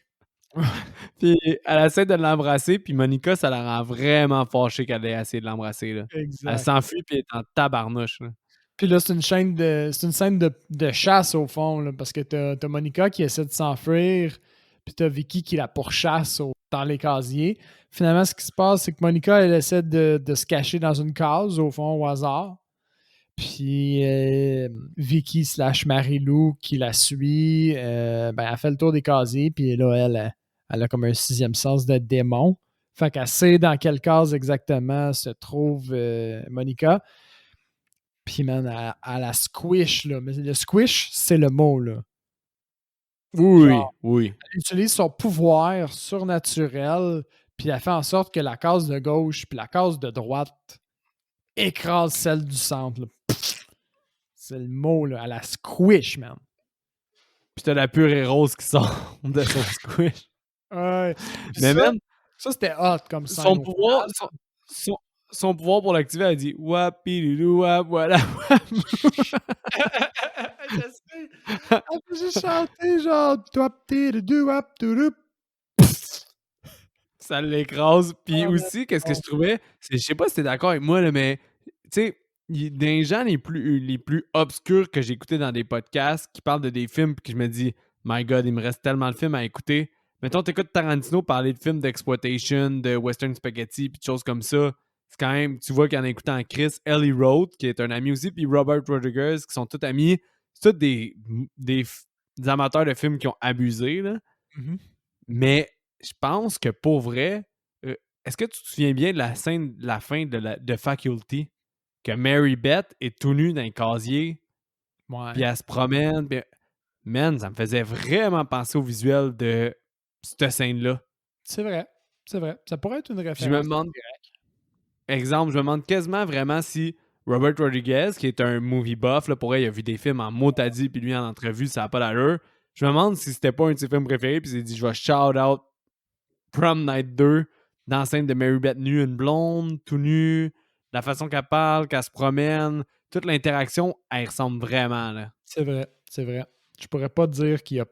Puis elle essaie de l'embrasser. Puis Monica, ça la rend vraiment fâchée qu'elle ait essayé de l'embrasser, là. Elle Exact. s'enfuit, puis elle est en tabarnouche, là. Puis là, c'est une scène de chasse, au fond, là, parce que t'as Monica qui essaie de s'enfuir, puis t'as Vicky qui la pourchasse dans les casiers. Finalement, ce qui se passe, c'est que Monica, elle essaie de se cacher dans une case, au fond, au hasard. Puis Vicky slash Marie-Lou qui la suit, elle fait le tour des casiers, puis là, elle a comme un sixième sens de démon. Fait qu'elle sait dans quelle case exactement se trouve Monica. Puis, man, elle la squish, là. Mais le squish, c'est le mot, là. Oui, Genre, oui. elle utilise son pouvoir surnaturel, puis elle fait en sorte que la case de gauche puis la case de droite écrase celle du centre, là. C'est le mot, là. Elle la squish, man. Puis t'as la purée rose qui sort de son squish. Ouais. Mais même, Ça, c'était hot comme ça. son pouvoir, son pouvoir pour l'activer, elle dit Wapididou wap, voilà. Je sais. Elle peut juste chanter genre Ça l'écrase. Puis Oh, aussi, qu'est-ce que je trouvais, je sais pas si t'es d'accord avec moi, là, mais tu sais, des gens les plus obscurs que j'ai écoutés dans des podcasts qui parlent de des films, puis que je me dis, my God, il me reste tellement de films à écouter. Mettons, t'écoutes Tarantino parler de films d'exploitation, de western spaghetti, puis de choses comme ça. C'est quand même, tu vois qu'en écoutant Chris, Ellie Roth, qui est un ami aussi, puis Robert Rodriguez, qui sont tous amis, c'est tous des amateurs de films qui ont abusé, là. Mhm. Mais je pense que pour vrai, est-ce que tu te souviens bien de la scène de la fin de Faculty? Que Mary Beth est tout nue dans un casier, Ouais. puis elle se promène. Puis... Man, ça me faisait vraiment penser au visuel de cette scène-là. C'est vrai. C'est vrai. Ça pourrait être une Puis je me référence. demande, exemple, je me demande quasiment vraiment si Robert Rodriguez, qui est un movie buff, là, pour elle, il a vu des films en mot-à-dit, puis lui en entrevue, ça n'a pas d'allure. Je me demande si c'était pas un de ses films préférés, puis il s'est dit, je vais shout out Prom Night 2, dans la scène de Mary Beth nue, une blonde, tout nue, la façon qu'elle parle, qu'elle se promène, toute l'interaction, elle ressemble vraiment, là. C'est vrai. C'est vrai. Je pourrais pas dire qu'il y a.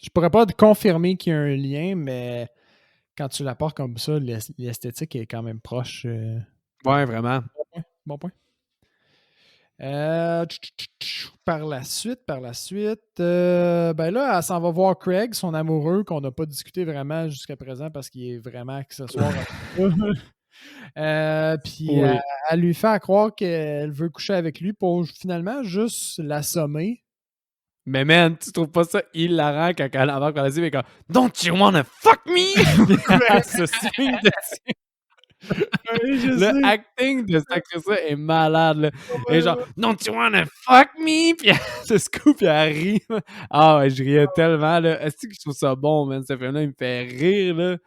Je pourrais pas confirmer qu'il y a un lien, mais quand tu l'apportes comme ça, l'esthétique est quand même proche. Ouais, vraiment. Bon point. Bon point. Par la suite, ben là, elle s'en va voir Craig, son amoureux, qu'on n'a pas discuté vraiment jusqu'à présent parce qu'il est vraiment accessoire à tout ça. Puis Oui. elle lui fait croire qu'elle veut coucher avec lui pour finalement juste l'assommer. Mais man, tu trouves pas ça hilarant quand elle embarque par la mais comme Don't you wanna fuck me? Puis elle se swing dessus. Oui, je Le sais. acting de sacrer ça est malade, là. Ouais, Et genre, ouais. Don't you wanna fuck me? Puis elle se scoop et elle rit. Ah ouais, je riais tellement, là. Est-ce que je trouve ça bon, man? Ce film-là, il me fait rire, là.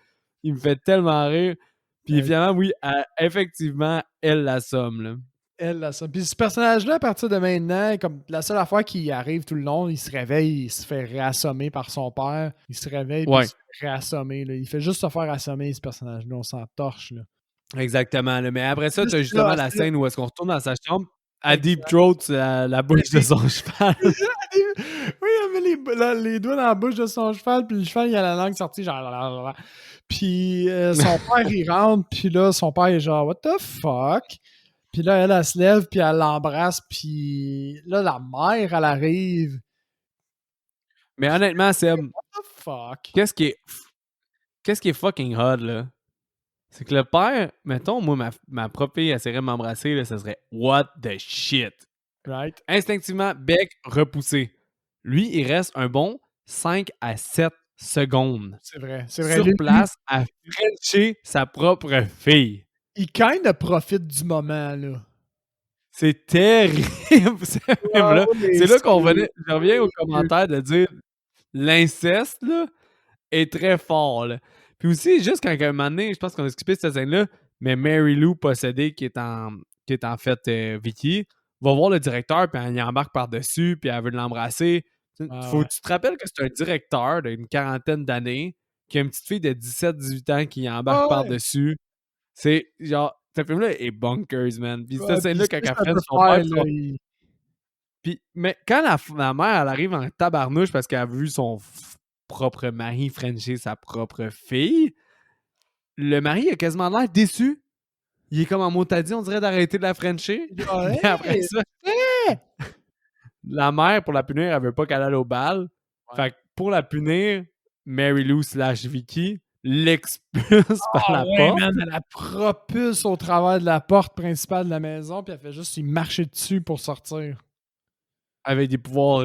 Il me fait tellement rire. Puis finalement, oui, effectivement, elle l'assomme, là. Elle, là, ça. Puis ce personnage-là, à partir de maintenant, comme la seule affaire qui arrive tout le long, il se réveille, il se fait réassommer par son père. Il se réveille, puis il Ouais, se fait réassommer. Là. Il fait juste se faire assommer, ce personnage-là. On s'en torche, là. exactement. Là. Mais après ça, Là, tu as c'est là, justement la scène où est-ce qu'on retourne dans sa chambre, à Deep exact. Throat la bouche de son cheval. Oui, il avait les doigts dans la bouche de son cheval, puis le cheval, il a la langue sortie, genre. Puis son père, il rentre, puis là, son père est genre, What the fuck? Puis là, elle se lève, puis elle l'embrasse, puis là, la mère, elle arrive. Mais honnêtement, Seb, What the fuck? qu'est-ce qui est, qu'est-ce qui est fucking hot, là? C'est que le père, mettons, moi, ma propre fille essaierait de m'embrasser, là, ça serait what the shit. Right? Instinctivement, bec repoussé. Lui, il reste un bon 5 à 7 secondes C'est vrai, c'est vrai. sur place à frencher sa propre fille. Il kind of profite du moment, là. C'est terrible, ce Ah film-là. oui, C'est là qu'on c'est revenait, je reviens au weird. commentaire de dire l'inceste, là, est très fort, là. Puis aussi, juste quand un moment donné, je pense qu'on a skippé cette scène-là, mais Mary Lou possédée, qui est en fait Vicky, va voir le directeur, puis elle y embarque par-dessus, puis elle veut l'embrasser. Ah Faut ouais. que tu te rappelles que c'est un directeur d'une quarantaine d'années, qui a une petite fille de 17-18 ans qui y embarque Ah ouais. par-dessus. C'est genre, ce film-là est bonkers, man. Puis cette Ouais, puis scène-là, quand c'est elle ça freine peut son père, faire, puis là. puis, mais quand la mère, elle arrive en tabarnouche parce qu'elle a vu son propre mari frencher sa propre fille, le mari a quasiment l'air déçu. Il est comme en mot t'as dit, on dirait d'arrêter de la frencher. Genre, Mais après hey! ça, Hey! la mère, pour la punir, elle veut pas qu'elle aille au bal. Ouais. Fait que pour la punir, Mary Lou / Vicky l'expulse par Ah la ouais, porte man, elle la propulse au travers de la porte principale de la maison, puis elle fait juste y marcher dessus pour sortir. avec des pouvoirs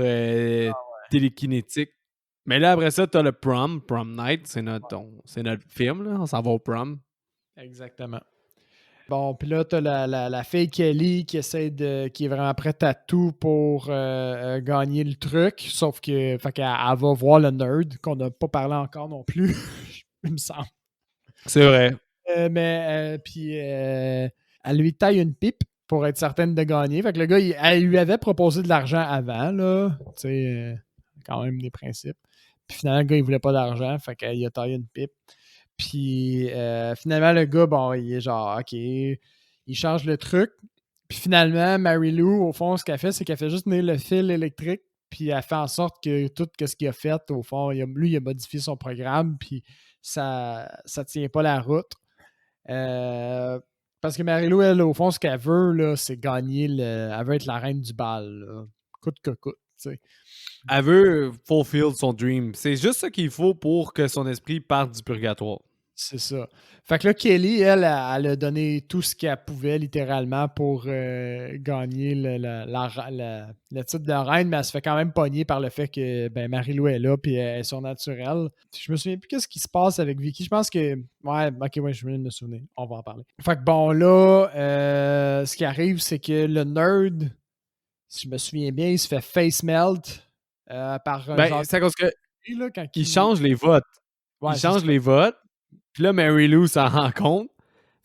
télékinétiques. Mais là, après ça, t'as le prom night, c'est notre film, là. On s'en va au prom. Exactement. Bon, puis là, t'as la fille Kelly qui qui est vraiment prête à tout pour gagner le truc, sauf que, fait qu'elle elle va voir le nerd, qu'on n'a pas parlé encore non plus, il me semble. C'est vrai. Puis elle lui taille une pipe pour être certaine de gagner. Fait que le gars, elle lui avait proposé de l'argent avant, là. Tu sais, quand même des principes. Puis finalement, le gars, il voulait pas d'argent, fait qu'il a taillé une pipe. Puis finalement, le gars, bon, il est genre, OK, il change le truc. Puis finalement, Mary Lou, au fond, ce qu'elle fait, c'est qu'elle fait juste tenir le fil électrique, puis elle fait en sorte que tout ce qu'il a fait, au fond, lui, il a modifié son programme, puis ça tient pas la route. Parce que Mary-Lou, elle, au fond, ce qu'elle veut, là, c'est gagner elle veut être la reine du bal, là. Coûte que coûte, tu sais. Elle veut fulfill son dream. C'est juste ce qu'il faut pour que son esprit parte du purgatoire. C'est ça. Fait que là, Kelly, elle a donné tout ce qu'elle pouvait, littéralement, pour gagner le titre de reine, mais elle se fait quand même pogner par le fait que ben, Marie-Lou est là, puis elle est surnaturelle. Je me souviens plus qu'est-ce qui se passe avec Vicky. Je pense que. Ouais, ok, ouais, je viens de me souvenir. On va en parler. Fait que bon, là, ce qui arrive, c'est que le nerd, si je me souviens bien, il se fait face melt par un genre Ben, c'est à cause que de là, quand il change les votes. Ouais, Il c'est change ça. les votes. Puis là, Mary Lou s'en rend compte.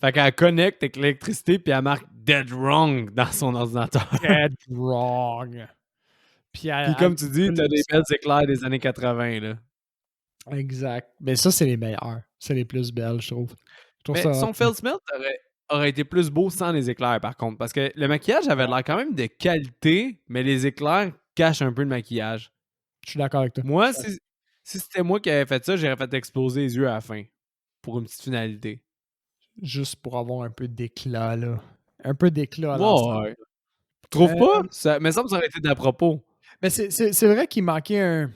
Fait qu'elle connecte avec l'électricité, puis elle marque Dead Wrong dans son ordinateur. Dead wrong. Puis Puis comme tu dis, t'as des belles éclairs des années 80, là. Exact. Mais ça, c'est les meilleurs. C'est les plus belles, je trouve. Je trouve Mais ça son hot. Felt Smelt aurait été plus beau sans les éclairs, par contre. Parce que le maquillage avait l'air quand même de qualité, mais les éclairs cachent un peu le maquillage. Je suis d'accord avec toi. Moi, si c'était moi qui avais fait ça, j'aurais fait exploser les yeux à la fin. Pour une petite finalité. Juste pour avoir un peu d'éclat, là. Un peu d'éclat à l'ensemble. Ouais. Tu trouves Euh, pas? Ça, mais ça aurait été d'à propos. Mais c'est vrai qu'il manquait un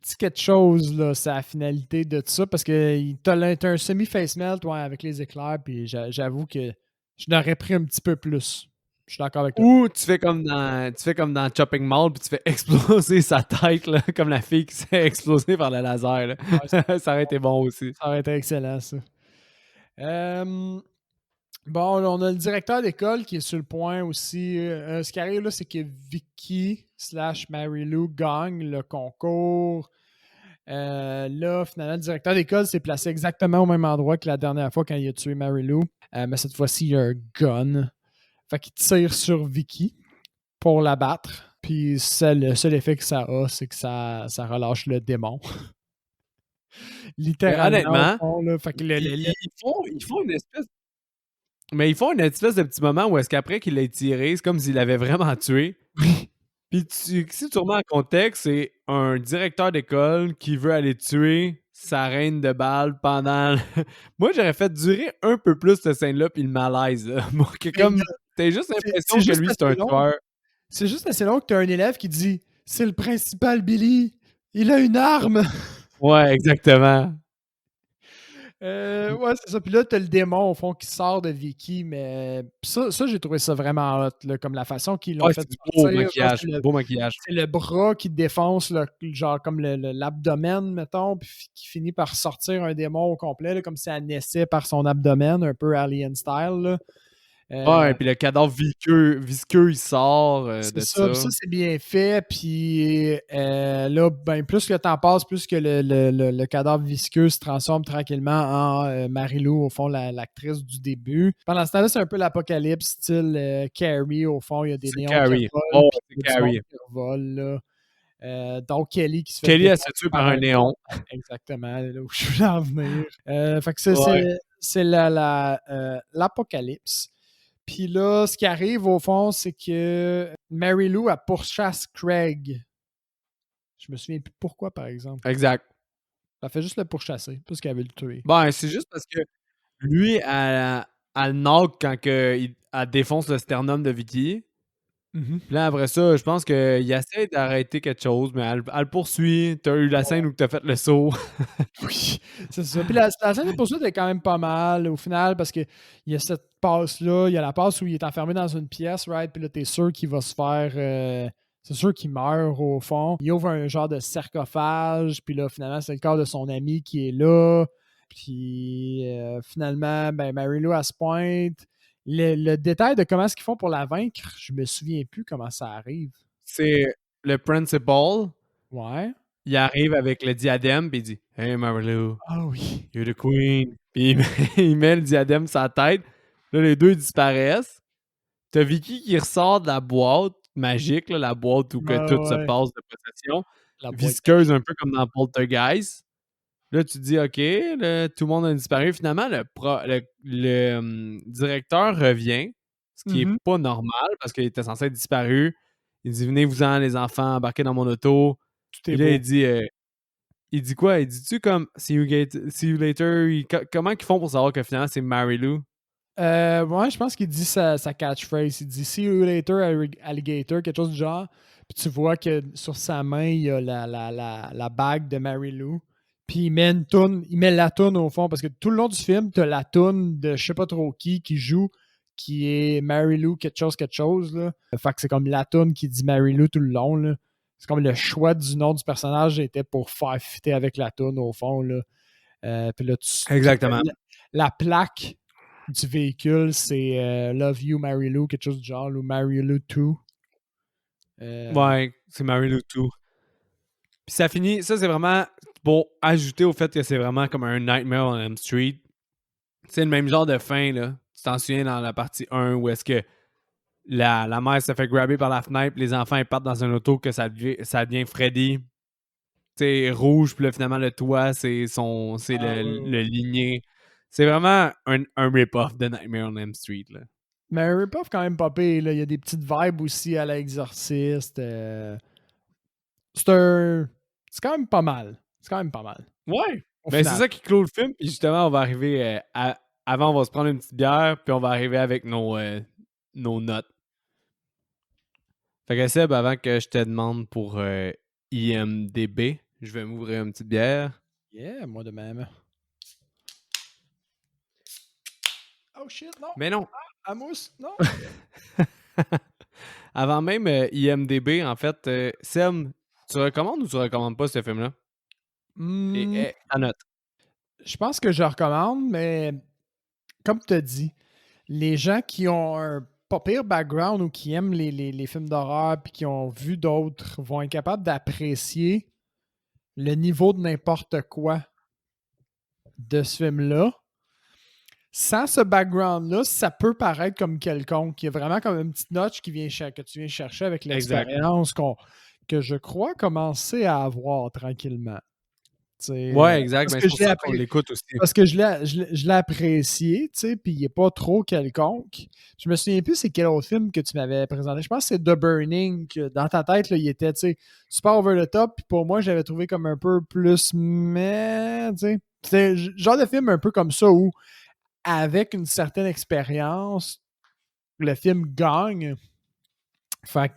petit quelque chose, là, sa finalité de tout ça, parce que t'as un semi-face melt ouais, avec les éclairs, puis j'avoue que je l'aurais pris un petit peu plus. Je suis d'accord avec toi. Ou tu fais comme dans Chopping Mall puis tu fais exploser sa tête là, comme la fille qui s'est explosée par le laser. Là. Ouais, Ça aurait été bon aussi. ça aurait été excellent, ça. Bon, là, on a le directeur d'école qui est sur le point aussi. Ce qui arrive là, c'est que Vicky / Mary-Lou gagne le concours. Là, finalement, le directeur d'école s'est placé exactement au même endroit que la dernière fois quand il a tué Mary-Lou. Mais cette fois-ci, il y a un gun. Fait qu'il tire sur Vicky pour la battre. Puis le seul effet que ça a, c'est que ça relâche le démon. Mais Littéralement, au honnêtement, fond, là. Fait que ils font une espèce. Mais ils font une espèce de petit moment où est-ce qu'après qu'il l'ait tiré, c'est comme s'il l'avait vraiment tué. Puis si tu remets en contexte, c'est un directeur d'école qui veut aller tuer sa reine de balle pendant. Moi, j'aurais fait durer un peu plus cette scène-là, puis le malaise. Là. Pour que Mais comme. T'as juste c'est l'impression que juste lui, c'est assez un long. tueur. C'est juste assez long que tu as un élève qui dit c'est le principal Billy, il a une arme. Ouais, exactement. Ouais, c'est ça. Puis là, t'as le démon, au fond, qui sort de Vicky, mais ça j'ai trouvé ça vraiment hot, là, comme la façon qu'ils l'ont Ouais, fait c'est du beau sortir. Genre, maquillage. Beau maquillage. c'est le bras qui défonce, genre comme l'abdomen, mettons, puis qui finit par sortir un démon au complet, là, comme si elle naissait par son abdomen, un peu Alien style. Là. Ouais, puis le cadavre visqueux, il sort C'est de ça, puis ça. ça, c'est bien fait. Puis là, ben, plus le temps passe, plus que le cadavre visqueux se transforme tranquillement en Marie-Lou, au fond, l'actrice du début. Pendant ce temps-là, c'est un peu l'apocalypse, style Carrie, au fond, il y a des C'est néons qui Carrie. revolent, Oh, puis c'est il y a du monde Carrie. qui revole, là. Donc, Kelly qui se fait Kelly, elle se défoncer fait tuer par par un un néon. exactement, là où je veux en venir. Fait que Ouais. c'est l'apocalypse. Puis là, ce qui arrive au fond, c'est que Mary Lou, elle pourchasse Craig. Je me souviens plus pourquoi, par exemple. Exact. Elle fait juste le pourchasser, parce qu'elle veut le tuer. Ben, c'est juste parce que lui, elle knock quand elle défonce le sternum de Vicky. Mhm. Puis là, après ça, je pense qu'il essaie d'arrêter quelque chose, mais elle le poursuit. T'as eu la scène où t'as fait le saut. Oui, c'est ça. Puis la scène de poursuite est quand même pas mal au final parce qu'il y a cette passe-là. Il y a la passe où il est enfermé dans une pièce, right? Puis là, t'es sûr qu'il va se faire. C'est sûr qu'il meurt au fond. Il ouvre un genre de sarcophage. Puis là, finalement, c'est le corps de son ami qui est là. Puis finalement, ben, Mary-Lou, elle se pointe. Le détail de comment est-ce qu'ils font pour la vaincre, je me souviens plus comment ça arrive. C'est le principal. Ouais. Il arrive avec le diadème, puis il dit Hey, Marilou, Ah oui. you're the queen. Puis il met le diadème sur sa tête. Là, les deux disparaissent. T'as Vicky qui ressort de la boîte magique, là, la boîte où que tout se Ouais. passe de possession. La boîte Visqueuse, un peu comme dans Poltergeist. Là, tu te dis, OK, là, tout le monde a disparu. Finalement, le directeur revient, ce qui est magique. pas normal parce qu'il était censé être disparu. Il dit, venez-vous-en, les enfants, embarquez dans mon auto. Tout est Puis là, beau. il dit quoi? Il dit-tu comme, see you later? Comment ils font pour savoir que finalement, c'est Mary-Lou? Ouais, je pense qu'il dit sa catchphrase. Il dit See you later, alligator, quelque chose du genre. Puis tu vois que sur sa main, il y a la bague de Mary Lou. Puis il met une toune, il met la toune au fond, parce que tout le long du film, tu as la toune de je sais pas trop qui joue, qui est Mary Lou, quelque chose. Là. Fait que c'est comme la toune qui dit Mary Lou tout le long. Là. C'est comme le choix du nom du personnage était pour faire fitter avec la toune au fond. Là. Puis là, Exactement. la plaque du véhicule, c'est Love You, Mary Lou, quelque chose du genre, ou Mary Lou 2. Ouais, c'est Mary-Lou tout. Puis ça finit, ça c'est vraiment pour ajouter au fait que c'est vraiment comme un Nightmare on Elm Street. C'est le même genre de fin, là. Tu t'en souviens dans la partie 1 où est-ce que la mère se fait grabber par la fenêtre, les enfants ils partent dans un auto que ça devient Freddy. Tu sais, rouge, puis là finalement le toit, c'est le ligné. C'est vraiment un rip-off de Nightmare on Elm Street, là. Mais un rip-off quand même pas pire, là. Il y a des petites vibes aussi à l'exorciste. C'est quand même pas mal. C'est quand même pas mal. Ouais! Au Ben c'est final. ça qui clôt le film, puis justement, on va arriver avant, on va se prendre une petite bière, puis on va arriver avec nos notes. Fait que Seb, avant que je te demande pour IMDB, je vais m'ouvrir une petite bière. Yeah, moi de même. Oh shit, non! Mais non! Amousse, non! Avant même IMDB, en fait, Seb, tu recommandes ou tu recommandes pas ce film-là? Et ta note. Je pense que je recommande, mais comme tu as dit, les gens qui ont un pas pire background ou qui aiment les films d'horreur puis qui ont vu d'autres vont être capables d'apprécier le niveau de n'importe quoi de ce film-là. sans ce background-là, ça peut paraître comme quelconque. Il y a vraiment comme une petite notch que tu viens chercher avec Exact. l'expérience que je crois commencer à avoir tranquillement. Ouais, exact. Parce Mais que c'est je pour l'ai ça qu'on appris. l'écoute aussi. Parce que je l'ai apprécié, tu sais, puis il n'est pas trop quelconque. Je me souviens plus c'est quel autre film que tu m'avais présenté. Je pense que c'est The Burning, que dans ta tête, là, il était, tu sais, super over the top, puis pour moi, je l'avais trouvé comme un peu plus mais, tu sais. C'est le genre de film un peu comme ça où, avec une certaine expérience, le film gagne. Fait que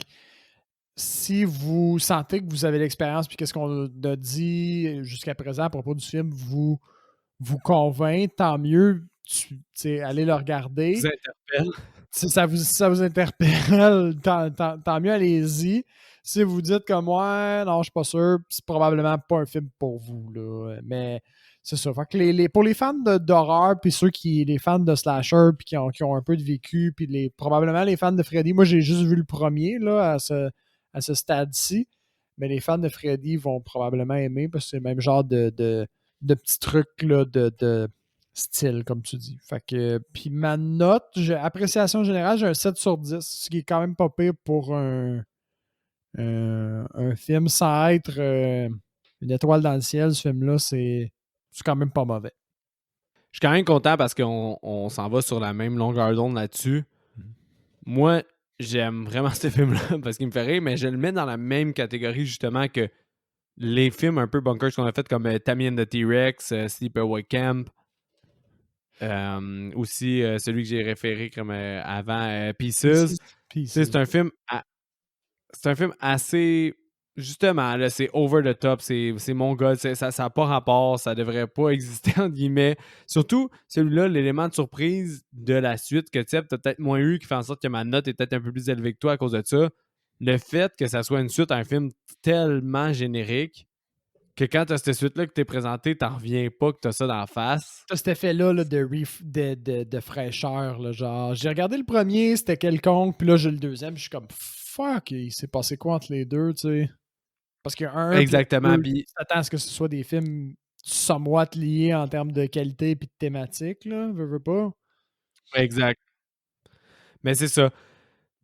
si vous sentez que vous avez l'expérience, puis qu'est-ce qu'on a dit jusqu'à présent à propos du film vous convainc, tant mieux. Allez le regarder. Vous interpelle. Si ça vous interpelle, tant mieux, allez-y. Si vous dites comme moi, non, je suis pas sûr, c'est probablement pas un film pour vous. Là. Mais c'est ça. Fait que pour les fans d'horreur, puis les fans de slasher, puis qui ont un peu de vécu, puis probablement les fans de Freddy, moi j'ai juste vu le premier là, à ce stade-ci. Mais les fans de Freddy vont probablement aimer parce que c'est le même genre de petits trucs là, de style, comme tu dis. Fait que, puis ma note, appréciation générale, j'ai un 7 sur 10, ce qui est quand même pas pire pour un film sans être une étoile dans le ciel. Ce film-là, c'est quand même pas mauvais. Je suis quand même content parce qu'on s'en va sur la même longueur d'onde là-dessus. Moi, j'aime vraiment ce film-là parce qu'il me fait rire, mais je le mets dans la même catégorie justement que les films un peu bunkers qu'on a fait comme Tammy and the T-Rex, Sleepaway Camp. Aussi celui que j'ai référé comme avant, Pieces. C'est un film assez justement là, c'est over the top, c'est mon gars, ça n'a pas rapport, ça devrait pas exister entre guillemets. Surtout celui-là, l'élément de surprise de la suite que tu as peut-être moins eu, qui fait en sorte que ma note est peut-être un peu plus élevée que toi à cause de ça. Le fait que ça soit une suite à un film tellement générique que quand tu as cette suite-là que t'es présenté, t'en reviens pas que tu as ça d'en face. Cet effet-là là, de fraîcheur, là, genre, j'ai regardé le premier, c'était quelconque, puis là, j'ai le deuxième, je suis comme, fuck, il s'est passé quoi entre les deux, tu sais? Parce qu'il y a un puis Exactement. deux, Puis, tu t'attends à ce que ce soit des films somewhat liés en termes de qualité et de thématique, là, veux pas. exact. Mais c'est ça.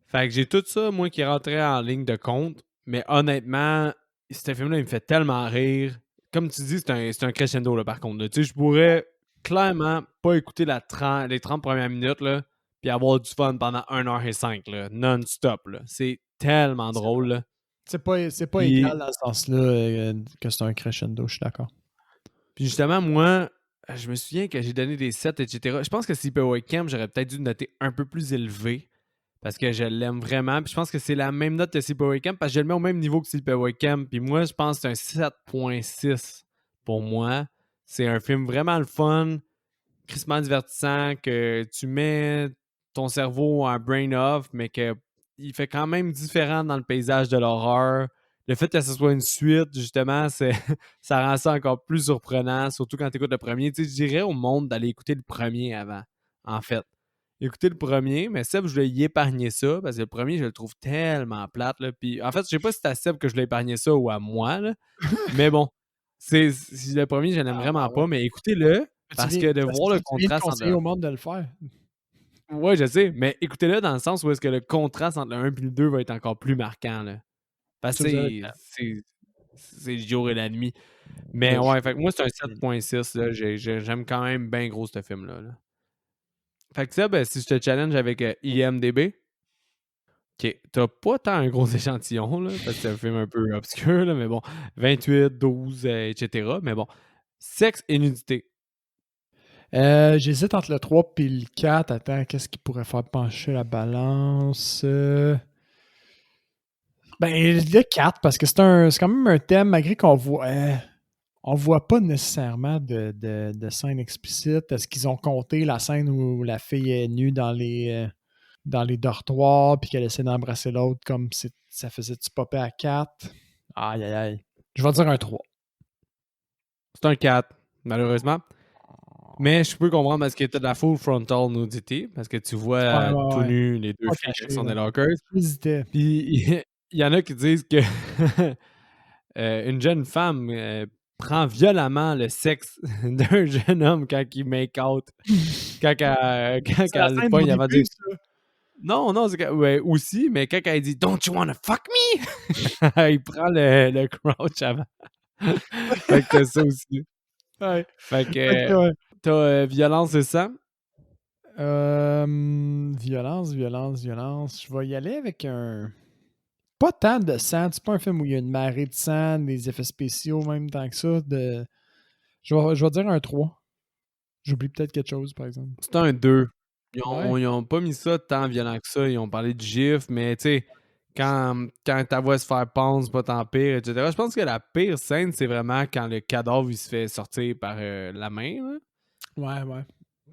Fait que j'ai tout ça, moi, qui rentrait en ligne de compte. Mais honnêtement, ce film-là, il me fait tellement rire. Comme tu dis, c'est un crescendo, là, par contre. Tu sais, je pourrais clairement pas écouter les 30 premières minutes, là, puis avoir du fun pendant 1h05, là, non-stop, là. C'est tellement C'est drôle, là. c'est pas Puis, égal dans ce sens-là que c'est un crescendo, je suis d'accord. puis justement, moi, je me souviens que j'ai donné des 7, etc. Je pense que Sleepaway Camp, j'aurais peut-être dû noter un peu plus élevé. Parce que je l'aime vraiment. Puis je pense que c'est la même note que Sleepaway Camp parce que je le mets au même niveau que Sleepaway Camp. Puis moi, je pense que c'est un 7.6 pour moi. C'est un film vraiment le fun, crissement divertissant, que tu mets ton cerveau en brain off, mais que il fait quand même différent dans le paysage de l'horreur. Le fait que ce soit une suite, justement, ça rend ça encore plus surprenant, surtout quand tu écoutes le premier. Tu sais, je dirais au monde d'aller écouter le premier avant, en fait. Écouter le premier, mais Seb, je voulais y épargner ça parce que le premier, je le trouve tellement plate. Là. Puis, en fait, je sais pas si c'est à Seb que je voulais épargner ça ou à moi, là. Mais bon, le premier, je l'aime Ah, ben vraiment ouais. pas, mais écoutez-le parce que de C'est voir ça, le tu viens de contraste entre conseiller au monde de le faire. Ouais, je sais, mais écoutez-le dans le sens où est-ce que le contraste entre le 1 et le 2 va être encore plus marquant. Là. Parce Ça, que vous avez c'est le jour et la nuit. Mais le ouais, fait choix. que moi, c'est un 7.6. Là. J'aime quand même bien gros ce film-là. Là. Fait que ça, ben, si je te challenge avec IMDB, OK, t'as pas tant un gros échantillon, là, parce que c'est un film un peu obscur, là, mais bon, 28, 12, etc. Mais bon, sexe et nudité. J'hésite entre le 3 et le 4. Attends, qu'est-ce qui pourrait faire pencher la balance? Ben, le 4, parce que c'est quand même un thème, malgré on voit pas nécessairement de scène explicite. Est-ce qu'ils ont compté la scène où la fille est nue dans les dortoirs puis qu'elle essaie d'embrasser l'autre comme si ça faisait-tu popper à 4? Aïe, aïe, aïe. Je vais dire un 3. C'est un 4, malheureusement. Mais je peux comprendre parce que t'as de la full frontal nudity, parce que tu vois Ouais, ouais, tout ouais. nu les deux Pas filles qui caché, sont là. des lockers. J'hésitais. Puis il y en a qui disent que une jeune femme prend violemment le sexe d'un jeune homme quand il make out. Quand C'est la elle le scène pogne au avant de début, dire ça. non, c'est ouais, aussi, mais quand elle dit Don't you wanna fuck me? Il prend le crouch avant. Fait que t'as ça aussi. Ouais. Fait Ok, que ouais. t'as violence et sang. Violence. Je vais y aller avec un. Pas tant de sang. C'est pas un film où il y a une marée de sang, des effets spéciaux, même tant que ça. Je vais dire un 3. J'oublie peut-être quelque chose, par exemple. C'est un 2. Ouais. Ils ont pas mis ça tant violent que ça. Ils ont parlé du gif, mais tu sais, quand ta voix se faire pendre, c'est pas tant pire, etc. Je pense que la pire scène, c'est vraiment quand le cadavre il se fait sortir par la main. Là. Ouais.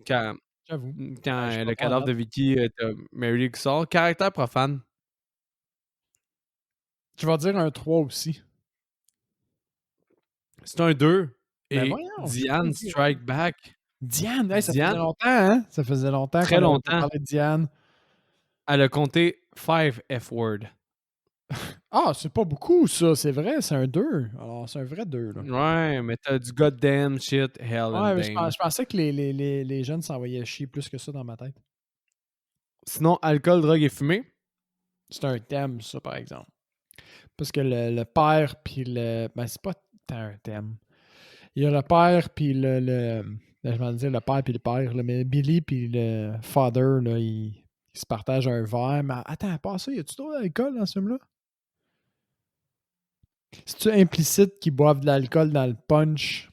Quand, J'avoue. quand Ouais, je suis le pas bon en cadavre note. de Vicky, t'as Mary qui sort. Caractère profane. Je vais dire un 3 aussi. C'est un 2. Ben Et voyons, je suis pas Diane dit. Strike Back. Diane, hey, ça faisait Diane, longtemps, hein? Ça faisait longtemps qu'on très n'avait pas longtemps, parlé de Diane. elle a compté 5 F-word. Ah, c'est pas beaucoup, ça. C'est vrai, c'est un 2. Alors, c'est un vrai 2, là. Ouais, mais t'as du goddamn shit, hell and Ouais, mais damn. je pensais que les jeunes s'envoyaient chier plus que ça dans ma tête. Sinon, alcool, drogue et fumée. C'est un thème, ça, par exemple. Parce que le père, puis le. Ben, c'est pas tant un thème. Il y a le père, puis je vais dire le père, puis le père, là, mais Billy, puis le father, là, ils se partagent un verre. Mais attends, pas ça, y a-tu trop d'alcool dans ce film-là? C'est-tu implicite qu'ils boivent de l'alcool dans le punch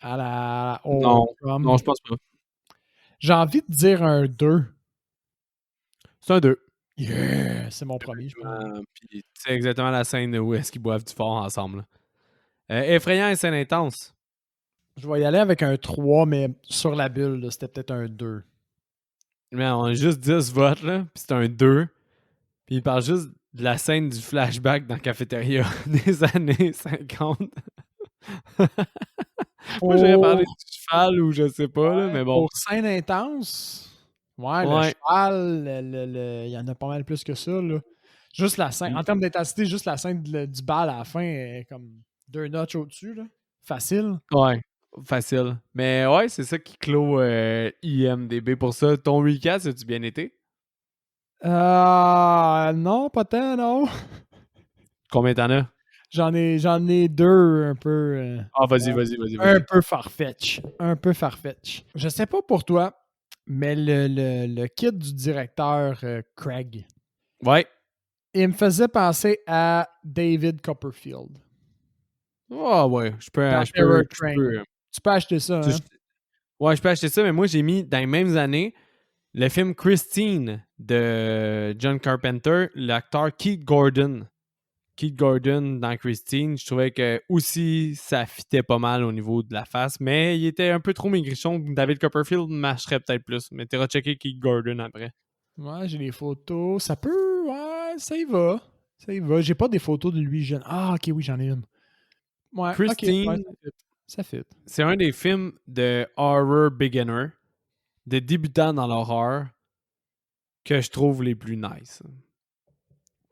au Non, rum? non, je pense pas. J'ai envie de dire un 2. C'est un 2. Yeah! C'est mon premier, je pense. Puis c'est exactement la scène où est-ce qu'ils boivent du fort ensemble. Là. Effrayant et scène intense. Je vais y aller avec un 3, mais sur la bulle, là, c'était peut-être un 2. Mais on a juste 10 votes, là, puis c'est un 2. Puis il parle juste de la scène du flashback dans la cafétéria des années 50. Moi, j'aurais parlé Pour, du cheval ou je sais pas, là, mais bon. pour scène intense, ouais, le Ouais, cheval, il y en a pas mal plus que ça. Là. Juste la scène, en termes d'intensité, juste la scène du bal à la fin est comme 2 notches au-dessus. Là. Facile. ouais, facile. Mais ouais, c'est ça qui clôt IMDB pour ça. Ton recap, as-tu bien été? Non, pas tant, non. Combien t'en as? J'en ai deux un peu. Ah, Ouais, vas-y. un peu farfetch. Un peu farfetch. Je sais pas pour toi, mais le kit du directeur Craig, Ouais. il me faisait penser à David Copperfield Ah ouais, dans Terror Train. Tu peux acheter ça, hein? Ouais, je peux acheter ça, mais moi, j'ai mis dans les mêmes années le film Christine de John Carpenter, l'acteur Keith Gordon. Keith Gordon dans Christine, je trouvais que aussi ça fitait pas mal au niveau de la face, mais il était un peu trop maigrichon. David Copperfield marcherait peut-être plus, mais tu iras checker Keith Gordon après. Ouais, j'ai les photos. Ça peut, ouais, ça y va. Ça y va. J'ai pas des photos de lui jeune. Ah, ok, oui, j'en ai une. Ouais, ok, ouais, Christine, ça fit. Ça fit. c'est un des films de horror beginner, de débutants dans l'horreur, que je trouve les plus nice.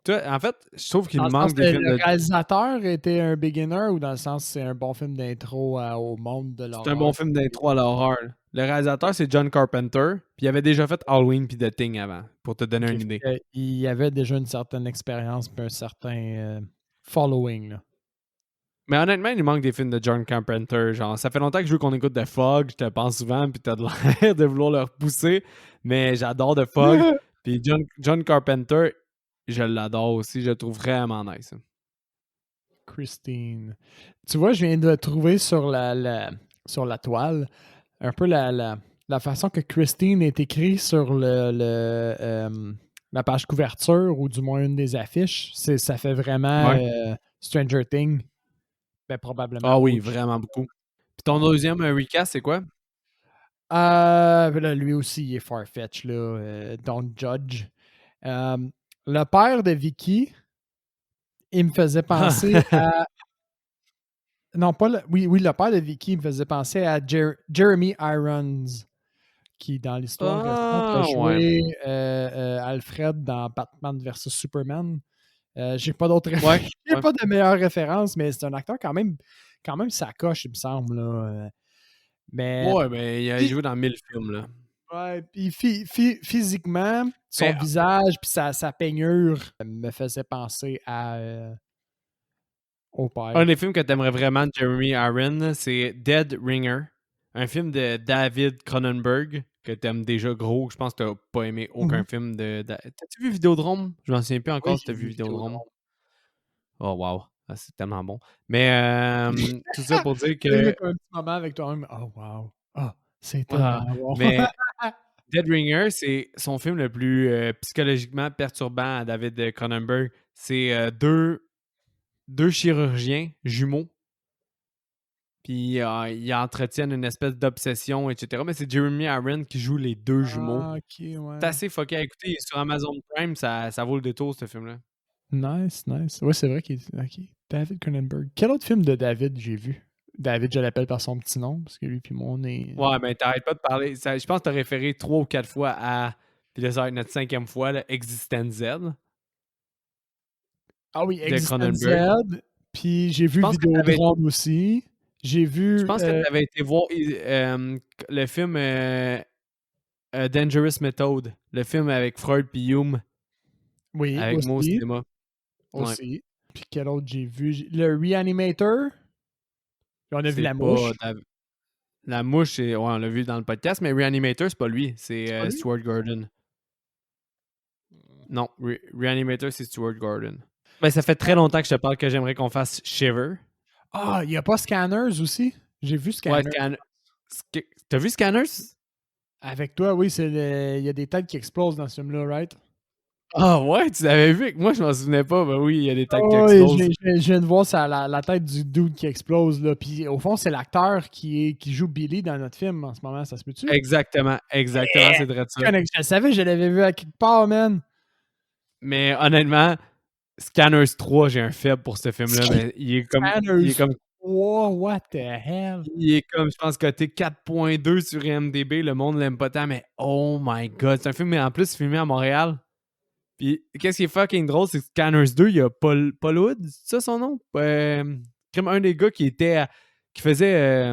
Toi, en fait, je trouve qu'il Dans le sens manque que des films le de. réalisateur était un beginner ou dans le sens que c'est un bon film d'intro au monde de C'est un l'horreur? bon film d'intro à l'horreur. Le réalisateur, c'est John Carpenter, puis il avait déjà fait Halloween puis The Thing avant, pour te donner Ok, une fait idée. que il y avait déjà une certaine expérience et un certain following. Là. Mais honnêtement, il manque des films de John Carpenter. Genre, ça fait longtemps que je veux qu'on écoute The Fog, je te pense souvent, puis t'as de l'air de vouloir le repousser, mais j'adore The Fog. Puis John Carpenter, je l'adore aussi, je le trouve vraiment nice. Christine. Tu vois, je viens de trouver sur sur la toile un peu la façon que Christine est écrite sur la page couverture ou du moins une des affiches. Ça fait vraiment Ouais. Stranger Things. Ben, probablement Ah oui, OG. vraiment beaucoup. Puis ton deuxième recast, c'est quoi? Ben là, lui aussi, il est farfetch, là. Don't judge. Euh, le père de Vicky, il me faisait penser à. Non, pas le. Oui, le père de Vicky me faisait penser à Jeremy Irons, qui, dans l'histoire récente, a Ah, ouais. joué Alfred dans Batman vs Superman. J'ai pas d'autres Ouais, J'ai ouais. pas de meilleures références, mais c'est un acteur quand même quand même sa coche, il me semble. Là. Mais Ouais, ben, il a puis, joué dans 1000 films, là. ouais, puis physiquement, son Mais visage puis sa peignure me faisait penser au un père. des films que t'aimerais vraiment de Jeremy Irons, c'est Dead Ringer, un film de David Cronenberg que t'aimes déjà gros. Je pense que t'as pas aimé aucun Mhm. film de... T'as-tu vu Vidéodrome? Je m'en souviens plus Oui, encore si j'ai t'as vu vu Vidéodrome. Vidéodrome. Oh, wow. Ah, c'est tellement bon. Mais tout ça pour dire T'as eu que... comme un petit moment avec toi-même. Oh, wow. Ah, c'est Ah, tellement bon. mais Dead Ringer, c'est son film le plus psychologiquement perturbant à David Cronenberg. C'est deux chirurgiens jumeaux, puis ils entretiennent une espèce d'obsession, etc. Mais c'est Jeremy Irons qui joue les deux jumeaux. Ah, ok, C'est ouais. assez fucké à écouter. Sur Amazon Prime, ça vaut le détour, ce film-là. Nice, nice. Ouais, c'est vrai qu'il est. Ok. David Cronenberg. Quel autre film de David j'ai vu? David, je l'appelle par son petit nom, parce que lui puis moi, on est. Ouais, ben t'arrêtes pas de parler. Je pense que t'as référé 3 ou 4 fois à... Puis là, ça va être notre 5e fois, là, Existence Z Ah oui, de Existence Cronenberg. Z. Puis j'ai Je vu pense que t'avais Vidéodrome aussi. J'ai Je vu. pense que tu avais été voir le film Dangerous Method, le film avec Freud puis Hume, Oui, avec moi au aussi. cinéma. Ouais. Aussi. Puis quel autre j'ai vu? Le Reanimator. Puis on a vu C'est La pas. Mouche. La mouche, ouais, on l'a vu dans le podcast, mais Reanimator, c'est pas lui, c'est C'est pas lui? Stuart Gordon. Non, Reanimator, c'est Stuart Gordon. Ben, ça fait très longtemps que je te parle que j'aimerais qu'on fasse Shiver. Ah, il n'y a pas Scanners aussi? J'ai vu Ouais, Scanners. T'as vu Scanners? Avec toi, oui, il y a des têtes qui explosent dans ce film-là, right? Ah ouais, tu l'avais vu? Moi, je m'en souvenais pas. Ben oui, il y a des têtes qui Oh, oui, explosent. je viens de voir ça, la tête du dude qui explose. Là. Puis au fond, c'est l'acteur qui joue Billy dans notre film en ce moment. Ça se peut-tu? Exactement, exactement, c'est vrai de ça. Je le savais, je l'avais vu à quelque part, man. Mais honnêtement, Scanners 3, j'ai un faible pour ce film-là, mais Scanners. Oh, what the hell? je pense, coté 4.2 sur IMDb. Le monde l'aime pas tant, mais oh my god, c'est un film, mais en plus, filmé à Montréal. Puis, qu'est-ce qui est fucking drôle, c'est que Scanners 2, il y a Paul Wood, c'est ça son nom? Comme un des gars qui faisait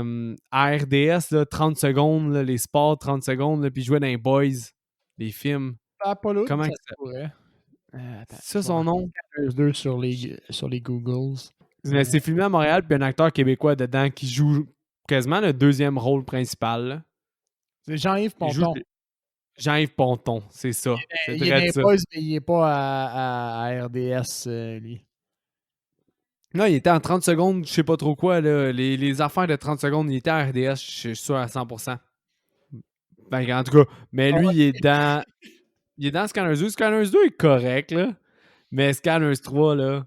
à RDS, là, 30 secondes, là, les sports 30 secondes, là, puis il jouait dans les Boys, les films. Apollo, Comment ça que se ça? pourrait. Attends, C'est ça je vais son marquer nom? Scanners 2 sur les Googles. Mais c'est filmé à Montréal, puis un acteur québécois dedans qui joue quasiment le deuxième rôle principal, là. C'est Jean-Yves Il joue Ponton. Jean-Yves Ponton, c'est ça. C'est Il est dans vrai de les ça. Boys, mais il n'est pas à RDS, lui. Là, il était en 30 secondes, je sais pas trop quoi, là. Les affaires de 30 secondes, il était à RDS, je suis sûr à 100%. Ben, en tout cas, mais lui, il est dans Scanners 2. Scanners 2 est correct, là. Mais Scanners 3, là,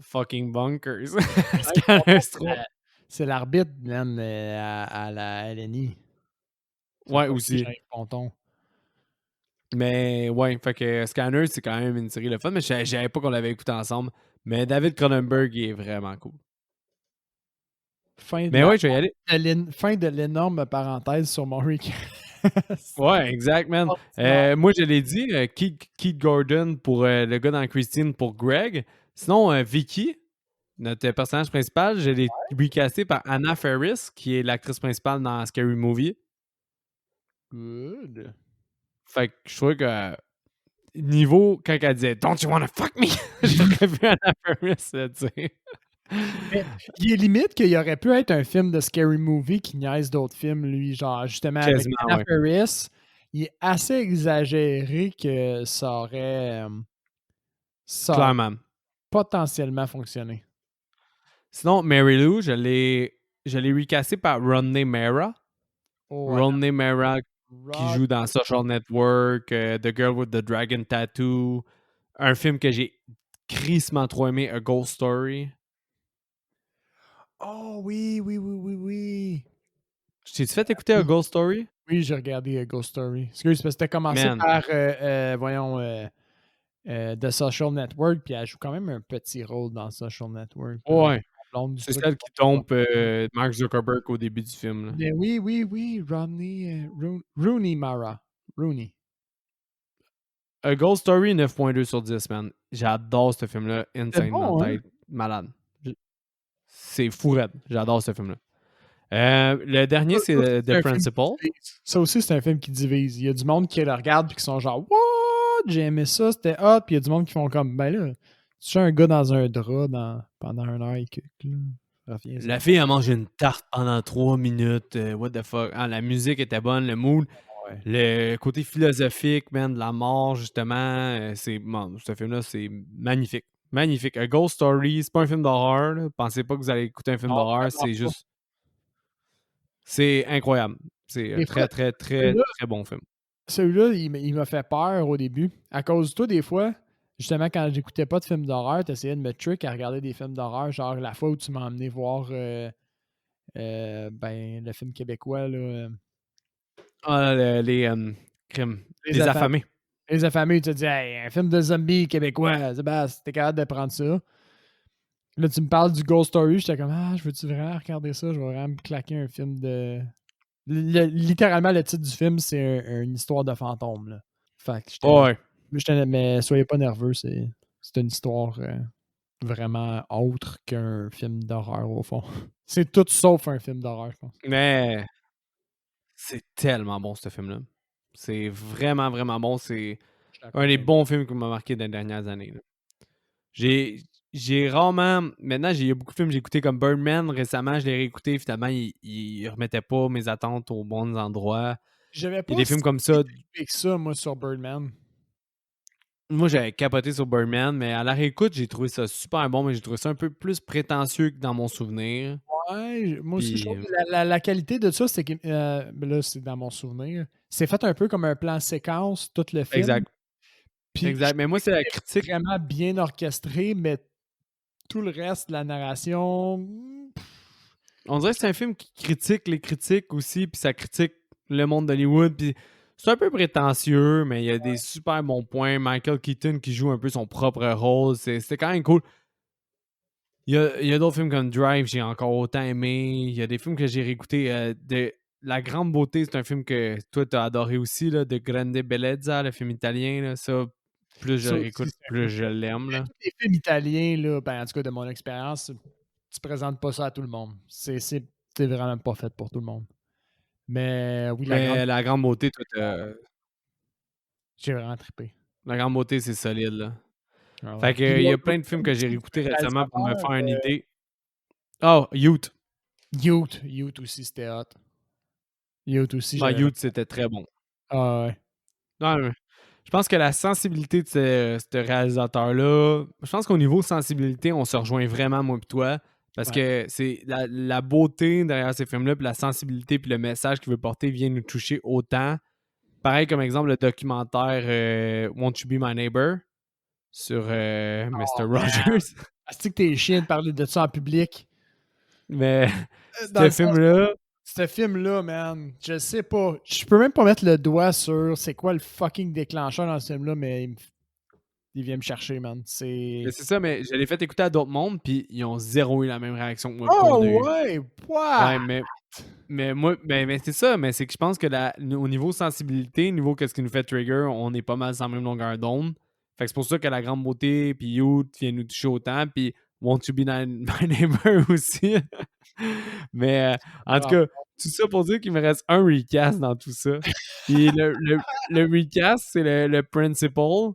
fucking bunkers. Jean-Yves Scanners Ponton, 3. c'est l'arbitre, man, à la LNI. C'est Ouais, pas lui, aussi. Jean-Yves Ponton. Mais ouais, fait que Scanners, c'est quand même une série le fun, mais je savais pas qu'on l'avait écouté ensemble. Mais David Cronenberg, il est vraiment cool. Fin de Mais la ouais, je vais y aller. fin de l'énorme parenthèse sur mon recast. Ouais, exact, man. Moi, je l'ai dit, Keith Gordon pour le gars dans Christine pour Greg. Sinon, Vicky, notre personnage principal, je l'ai recasté par Anna Faris, qui est l'actrice principale dans Scary Movie. Good. Fait que je trouvais que niveau, quand elle disait Don't you wanna fuck me? J'aurais vu Anna Faris le dire. Mais il est limite qu'il aurait pu être un film de Scary Movie qui niaise d'autres films, lui. Genre, justement, avec Quasiment, Anna ouais. Faris, il est assez exagéré que ça aurait Clairement. potentiellement fonctionné. Sinon, Mary Lou, je l'ai recasté par Rodney Mara. Oh, Rodney Mara qui Rod. joue dans Social Network, The Girl with the Dragon Tattoo, un film que j'ai crissement trop aimé, A Ghost Story. Oh oui, oui, oui, oui, oui. T'es-tu fait écouter A Ghost Story? Oui, j'ai regardé Ghost Story. Excuse, parce que c'était commencé Man. par, voyons, The Social Network, puis elle joue quand même un petit rôle dans Social Network. Ouais. Blonde du C'est truc. celle qui tombe Mark Zuckerberg au début du film. Là. Mais oui, oui, oui, Rooney Mara. Rooney. A Ghost Story, 9.2 sur 10, man. J'adore ce film-là. C'est Insane dans bon, la hein? tête. Malade. c'est fou raide. J'adore ce film-là. Le dernier, c'est The Principal. Ça aussi, c'est un film qui divise. Il y a du monde qui le regarde et qui sont genre « What? J'ai aimé ça, c'était hot. » Puis il y a du monde qui font comme « Ben là, tu es un gars dans un drap pendant 1 heure et quelques. » La fille a mangé une tarte pendant 3 minutes. What the fuck? Ah, la musique était bonne, le mood. Ouais. Le côté philosophique, man, de la mort, justement. Ce film-là, c'est magnifique. Magnifique. A Ghost Story, c'est pas un film d'horreur. Là. Pensez pas que vous allez écouter un film d'horreur. C'est juste. C'est incroyable. C'est un très, très, très, très bon film. Celui-là, il m'a fait peur au début. À cause de toi, des fois, justement, quand j'écoutais pas de films d'horreur, t'essayais de me trick à regarder des films d'horreur. Genre la fois où tu m'as emmené voir le film québécois, là. Les crimes. Les affamés. Les affamés, tu te dis, hey, un film de zombies québécois, Sébastien, t'es capable de prendre ça. Là, tu me parles du Ghost Story, j'étais comme, je veux-tu vraiment regarder ça? Je vais vraiment me claquer un film de. Littéralement, le titre du film, c'est une histoire de fantôme. Là. Fait que mais soyez pas nerveux, c'est une histoire vraiment autre qu'un film d'horreur, au fond. C'est tout sauf un film d'horreur, je pense. Mais c'est tellement bon, ce film-là. C'est vraiment, vraiment bon. C'est un des bons films qui m'a marqué dans les dernières années. Là. J'ai rarement... Maintenant, il y a beaucoup de films que j'ai écoutés comme Birdman. Récemment, je l'ai réécouté. Finalement, il remettait pas mes attentes aux bons endroits. J'avais pas des films comme ça. Que ça, moi, sur Birdman. Moi, j'avais capoté sur Birdman, mais à la réécoute, j'ai trouvé ça super bon, mais j'ai trouvé ça un peu plus prétentieux que dans mon souvenir. Ouais, moi aussi, je trouve que la qualité de ça, c'est que, là, c'est dans mon souvenir, c'est fait un peu comme un plan séquence, tout le film. Exact. Puis exact, mais moi, c'est la critique. Vraiment bien orchestré, mais tout le reste de la narration... On dirait que c'est un film qui critique les critiques aussi, puis ça critique le monde d'Hollywood, puis c'est un peu prétentieux, mais il y a des super bons points. Michael Keaton qui joue un peu son propre rôle, c'était quand même cool. Il y a d'autres films comme Drive, j'ai encore autant aimé. Il y a des films que j'ai réécoutés. La Grande Beauté, c'est un film que toi, t'as adoré aussi, là, de Grande Bellezza, le film italien. Là, ça, plus je le réécoute, plus je l'aime. Là. Les films italiens, là, en tout cas, de mon expérience, tu présentes pas ça à tout le monde. C'est vraiment pas fait pour tout le monde. Mais oui, la Grande Beauté, toi, j'ai vraiment trippé. La Grande Beauté, c'est solide, là. Fait que il y a plein de films que j'ai réécoutés récemment pour me faire une idée. Oh, Youth. Youth aussi, c'était hot. Youth aussi. Youth, c'était très bon. Ah ouais. Non, je pense que la sensibilité de ce réalisateur-là, je pense qu'au niveau sensibilité, on se rejoint vraiment, moi et toi. Parce que c'est la beauté derrière ces films-là, puis la sensibilité, puis le message qu'il veut porter vient nous toucher autant. Pareil comme exemple, le documentaire Won't You Be My Neighbor sur Mr. Rogers. C'est que t'es chien de parler de ça en public. Mais ce film-là... Ce film-là, man, je sais pas. Je peux même pas mettre le doigt sur c'est quoi le fucking déclencheur dans ce film-là, mais il vient me chercher, man. C'est ça, mais je l'ai fait écouter à d'autres mondes, puis ils ont zéro eu la même réaction que moi. Oh ouais! Ouais, mais moi, mais c'est ça, mais c'est que je pense que au niveau sensibilité, au niveau qu'est-ce qui nous fait trigger, on est pas mal sans même longueur d'onde. Fait que c'est pour ça que La Grande Beauté, puis Youth vient nous toucher autant, puis Won't You Be My Neighbor aussi. Mais en tout cas, tout ça pour dire qu'il me reste un recast dans tout ça. Puis le recast, c'est le Principal.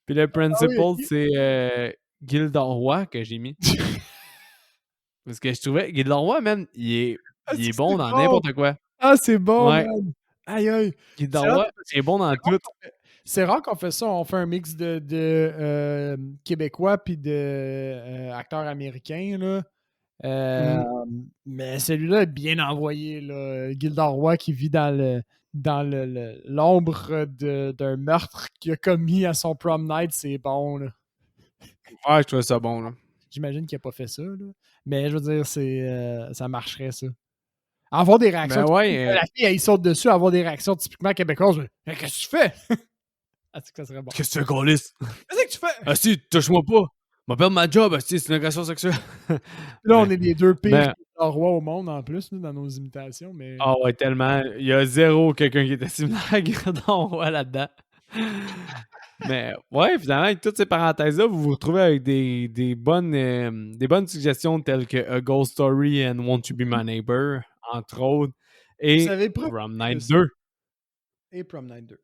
Puis le Principal, c'est Gilda Roy que j'ai mis. Parce que je trouvais Gilda Roy, man, il est bon dans n'importe quoi. Ah, c'est bon, ouais. man! Aïe, aïe! Gilda Roy, il est bon dans tout. C'est rare qu'on fait ça. On fait un mix de Québécois puis d'acteurs américains, là. Mais celui-là est bien envoyé, là. Gilda Roy qui vit dans l'ombre d'un meurtre qu'il a commis à son prom night, c'est bon, là. Ouais, je trouve ça bon, là. J'imagine qu'il n'a pas fait ça, là. Mais je veux dire, ça marcherait, ça. Avoir des réactions. Ben ouais, la fille, elle saute dessus, avoir des réactions typiquement québécoises. Qu'est-ce que tu fais? Ah, c'est que ça serait bon. Qu'est-ce que tu fais, Gaulis? Qu'est-ce que tu fais? Ah si, touche-moi pas. Je vais perdre ma job, c'est une agression sexuelle. Là, on est les deux pires rois au monde en plus, là, dans nos imitations. Mais... Ah ouais, tellement. Il y a zéro quelqu'un qui était similaire à Gilda Roy là-dedans. Mais ouais, finalement, avec toutes ces parenthèses-là, vous vous retrouvez avec des bonnes suggestions telles que A Ghost Story and Won't You Be My Neighbor, entre autres, Vous et savez Prom profiter de Night ça. 2. Et Prom Night 2.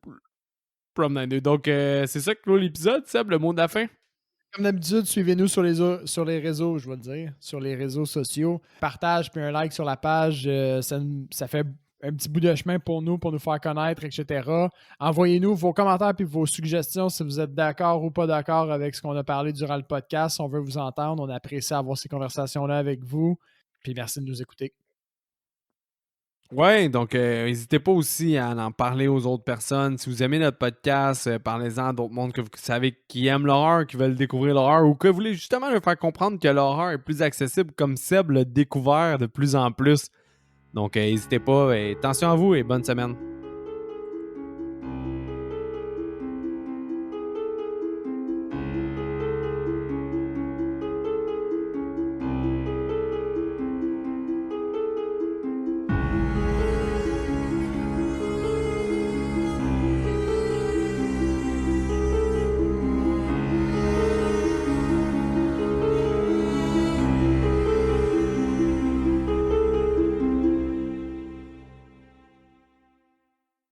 Prom Night 2. Donc, c'est ça que clôt l'épisode, Seb, le mot de la fin? Comme d'habitude, suivez-nous sur les réseaux, je vais le dire, sur les réseaux sociaux. Partage puis un like sur la page, ça fait un petit bout de chemin pour nous faire connaître, etc. Envoyez-nous vos commentaires puis vos suggestions si vous êtes d'accord ou pas d'accord avec ce qu'on a parlé durant le podcast. On veut vous entendre. On apprécie avoir ces conversations-là avec vous. Puis merci de nous écouter. Ouais, donc n'hésitez pas aussi à en parler aux autres personnes. Si vous aimez notre podcast, parlez-en à d'autres mondes que vous savez qui aiment l'horreur, qui veulent découvrir l'horreur ou que vous voulez justement leur faire comprendre que l'horreur est plus accessible comme Seb l'a découvert de plus en plus. Donc n'hésitez pas et attention à vous et bonne semaine.